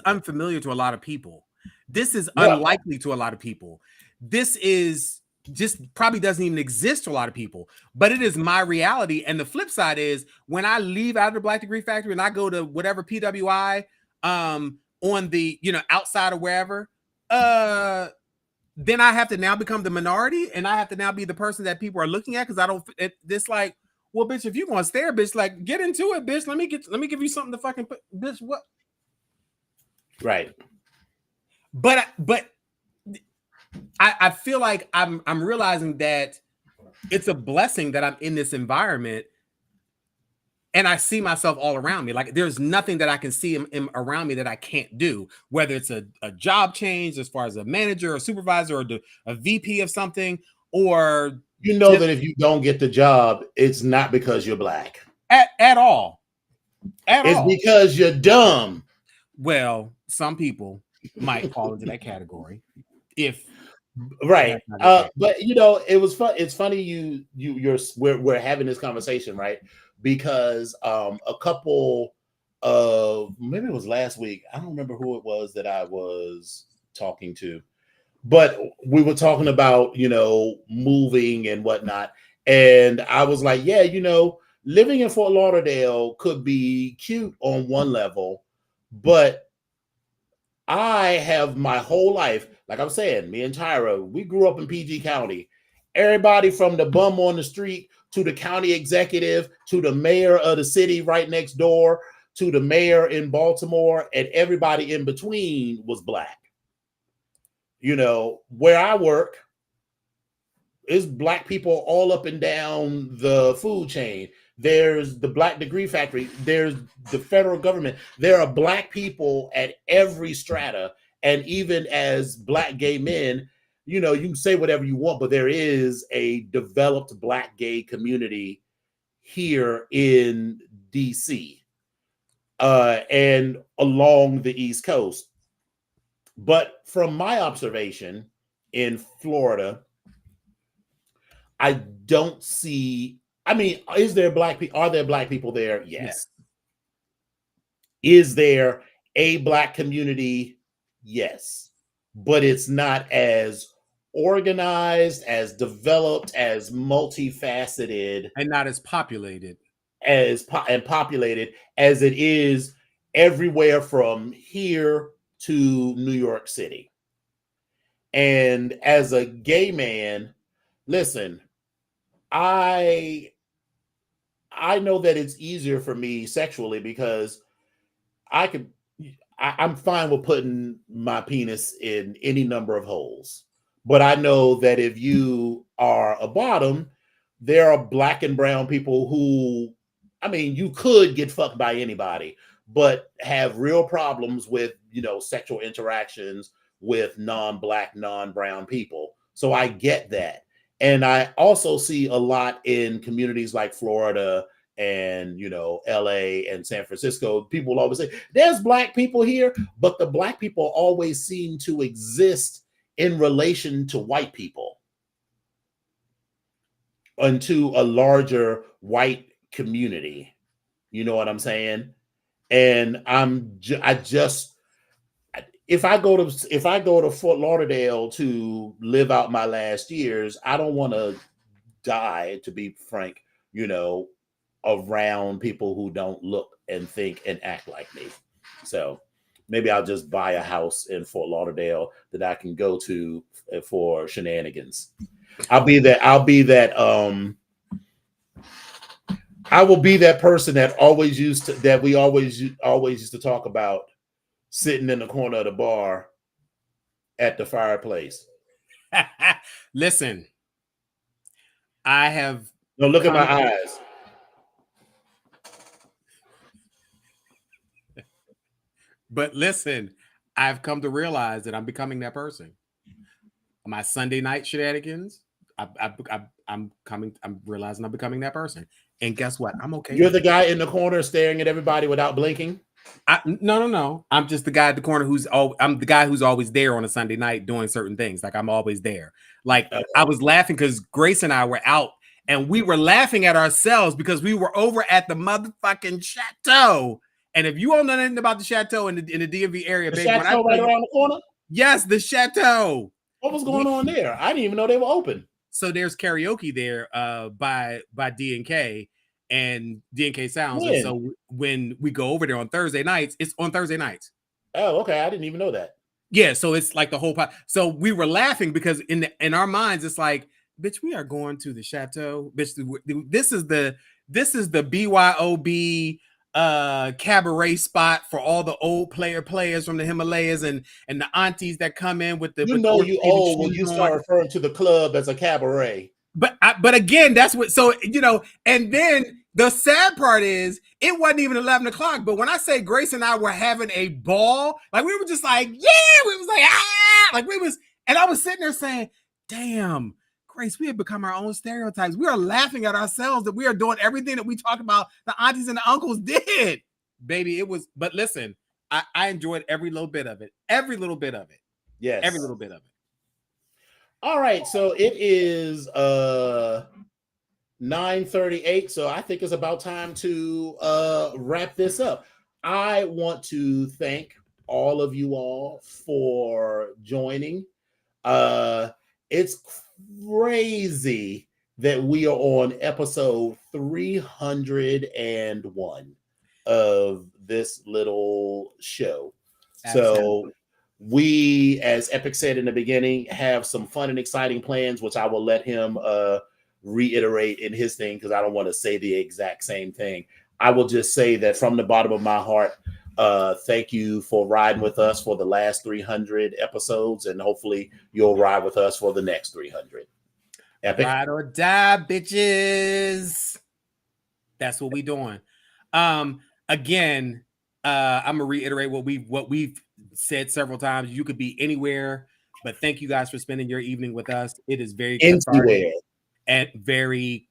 unfamiliar to a lot of people. This is unlikely to a lot of people. This is just probably doesn't even exist to a lot of people, but it is my reality. And the flip side is when I leave out of the Black Degree Factory and I go to whatever PWI on the, outside of wherever, then I have to now become the minority and I have to now be the person that people are looking at because I don't, this like, well, bitch, if you want to stare, bitch, like get into it, bitch. Let me give you something to fucking put, bitch, what? Right. But I feel like I'm realizing that it's a blessing that I'm in this environment and I see myself all around me. Like there's nothing that I can see around me that I can't do, whether it's a job change as far as a manager or supervisor or a VP of something, or that if you don't get the job, it's not because you're Black. At all. It's because you're dumb. Well, some people might fall into that category. Right. But it was fun. It's funny we're having this conversation, right? Because a couple of maybe it was last week. I don't remember who it was that I was talking to, but we were talking about, moving and whatnot. And I was like, yeah, living in Fort Lauderdale could be cute on one level, but I have my whole life, like I'm saying, me and Tyra, we grew up in PG County. Everybody from the bum on the street to the county executive to the mayor of the city right next door to the mayor in Baltimore and everybody in between was Black. Where I work is Black people all up and down the food chain. There's the Black Degree Factory. There's the federal government. There are Black people at every strata. And even as Black gay men, you can say whatever you want, but there is a developed Black gay community here in DC and along the East Coast. But from my observation in Florida, I don't see. I mean, is there Black people? Are there Black people there? Yes. Is there a Black community? Yes. But it's not as organized, as developed, as multifaceted, and not as populated as populated as it is everywhere from here to New York City. And as a gay man, listen, I know that it's easier for me sexually because I'm fine with putting my penis in any number of holes. But I know that if you are a bottom, there are Black and brown people who, you could get fucked by anybody, but have real problems with, sexual interactions with non-Black, non-brown people. So I get that. And I also see a lot in communities like Florida and, LA and San Francisco. People always say, there's Black people here, but the Black people always seem to exist in relation to white people and to a larger white community. You know what I'm saying? And if I go to Fort Lauderdale to live out my last years, I don't want to die, to be frank, around people who don't look and think and act like me. So maybe I'll just buy a house in Fort Lauderdale that I can go to for shenanigans. I will be that person that we always used to talk about, sitting in the corner of the bar at the fireplace. Listen, I have no look at my eyes. But listen, I've come to realize that I'm becoming that person. My Sunday night shenanigans, I'm realizing I'm becoming that person. And guess what? I'm okay. You're the guy in the corner staring at everybody without blinking. No. I'm just the guy at the corner I'm the guy who's always there on a Sunday night doing certain things. Like I'm always there. Like Okay. I was laughing because Grace and I were out and we were laughing at ourselves because we were over at the motherfucking chateau. And if you don't know anything about the chateau in the DMV area, The baby, chateau right around the corner. yes, the chateau. What was going on there? I didn't even know they were open. So there's karaoke there by D&K and D&K Sounds. When? And so when we go over there on Thursday nights, it's on Thursday nights. Oh, okay. I didn't even know that. Yeah, so it's like the whole so we were laughing because in our minds it's like, bitch, we are going to the chateau. Bitch, this is the BYOB cabaret spot for all the old players from the Himalayas and the aunties that come in with the You know you old when you start referring to the club as a cabaret. But again, that's what, so, you know, and then the sad part is it wasn't even 11 o'clock. But when I say Grace and I were having a ball, like we were just like, yeah, we was like, like we was, and I was sitting there saying, damn, Grace, we have become our own stereotypes. We are laughing at ourselves that we are doing everything that we talk about the aunties and the uncles did. Baby, it was, but listen, I enjoyed every little bit of it. Every little bit of it. Yes. Every little bit of it. All right, so it is 9:38, so I think it's about time to wrap this up. I want to thank all of you all for joining. It's crazy that we are on episode 301 of this little show. Absolutely. So we, as Epic said in the beginning, have some fun and exciting plans, which I will let him reiterate in his thing because I don't want to say the exact same thing. I will just say that from the bottom of my heart, thank you for riding with us for the last 300 episodes, and hopefully you'll ride with us for the next 300. Epic. Ride or die, bitches. That's what we doing. Again, I'm gonna reiterate what we've said several times. You could be anywhere, but thank you guys for spending your evening with us. It is very cathartic and very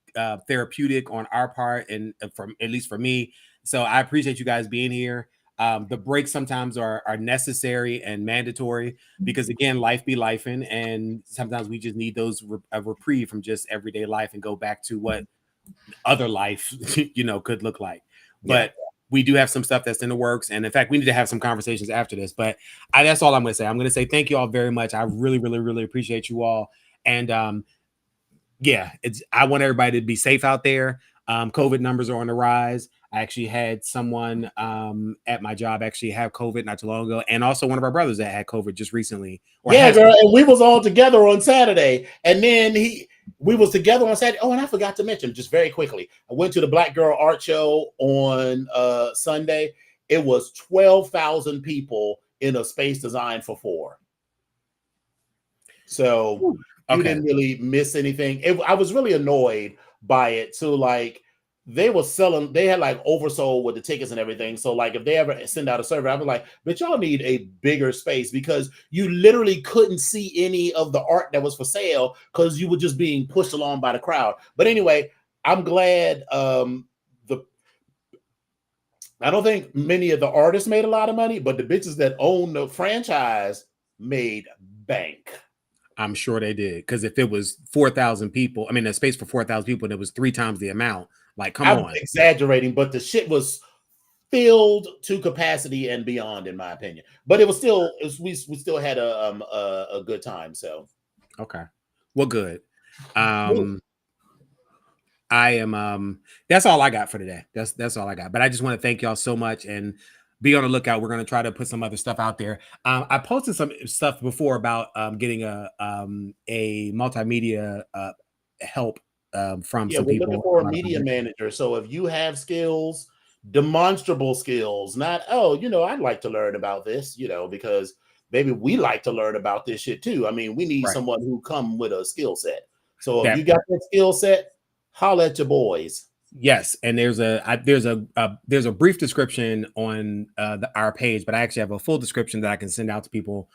therapeutic on our part, and from at least for me. So I appreciate you guys being here. The breaks sometimes are necessary and mandatory because again, life be lifing, and sometimes we just need those a reprieve from just everyday life and go back to what other life, could look like. But we do have some stuff that's in the works, and in fact, we need to have some conversations after this. But that's all I'm going to say. I'm going to say thank you all very much. I really, really, really appreciate you all, and I want everybody to be safe out there. COVID numbers are on the rise. I actually had someone at my job actually have COVID not too long ago, and also one of our brothers that had COVID just recently. Yeah, girl, and we was all together on Saturday, and then we was together on Saturday. Oh, and I forgot to mention, just very quickly, I went to the Black Girl Art Show on Sunday. It was 12,000 people in a space designed for 4. So you didn't really miss anything. I was really annoyed by it. So like they had like oversold with the tickets and everything. So like if they ever send out a survey, I'd be like, but y'all need a bigger space because you literally couldn't see any of the art that was for sale because you were just being pushed along by the crowd. But anyway, I'm glad I don't think many of the artists made a lot of money, but the bitches that own the franchise made bank. I'm sure they did, because if it was 4,000 people, I mean, a space for 4,000 people, and it was 3 times the amount. Like, come on, exaggerating, but the shit was filled to capacity and beyond, in my opinion. But it was still, we still had a good time. So, okay, well, good. I am. That's all I got for today. That's all I got. But I just want to thank y'all so much and be on the lookout. We're going to try to put some other stuff out there. I posted some stuff before about getting a multimedia help from some people. We're looking for a media manager. So if you have skills, demonstrable skills, not, I'd like to learn about this, because maybe we like to learn about this shit too. I mean, we need someone who come with a skill set. So if you got that skill set, holla at your boys. Yes, and there's a brief description on our page, but I actually have a full description that I can send out to people.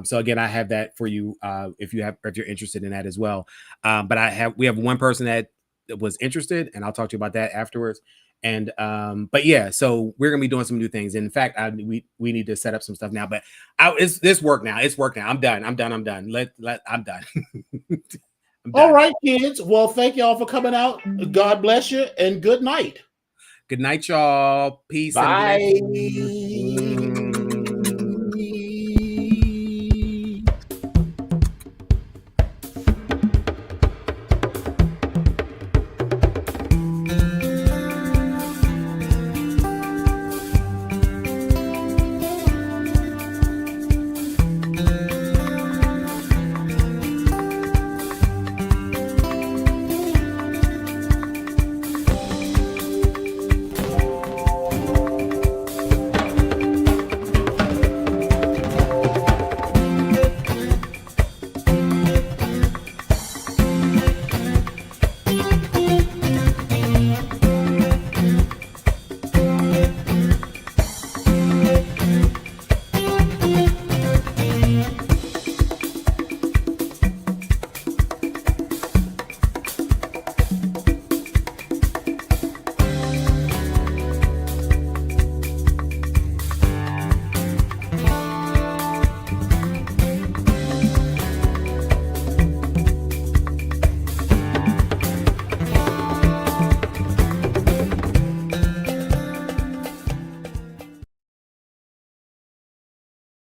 So again, I have that for you if you're interested in that as well. But we have one person that was interested, and I'll talk to you about that afterwards. And but yeah, so we're gonna be doing some new things. And in fact, we need to set up some stuff now. But it's this work now. It's work now. I'm done. I'm done. I'm done. I'm done. All right, kids. Well, thank y'all for coming out. God bless you and good night. Good night, y'all. Peace. Bye. And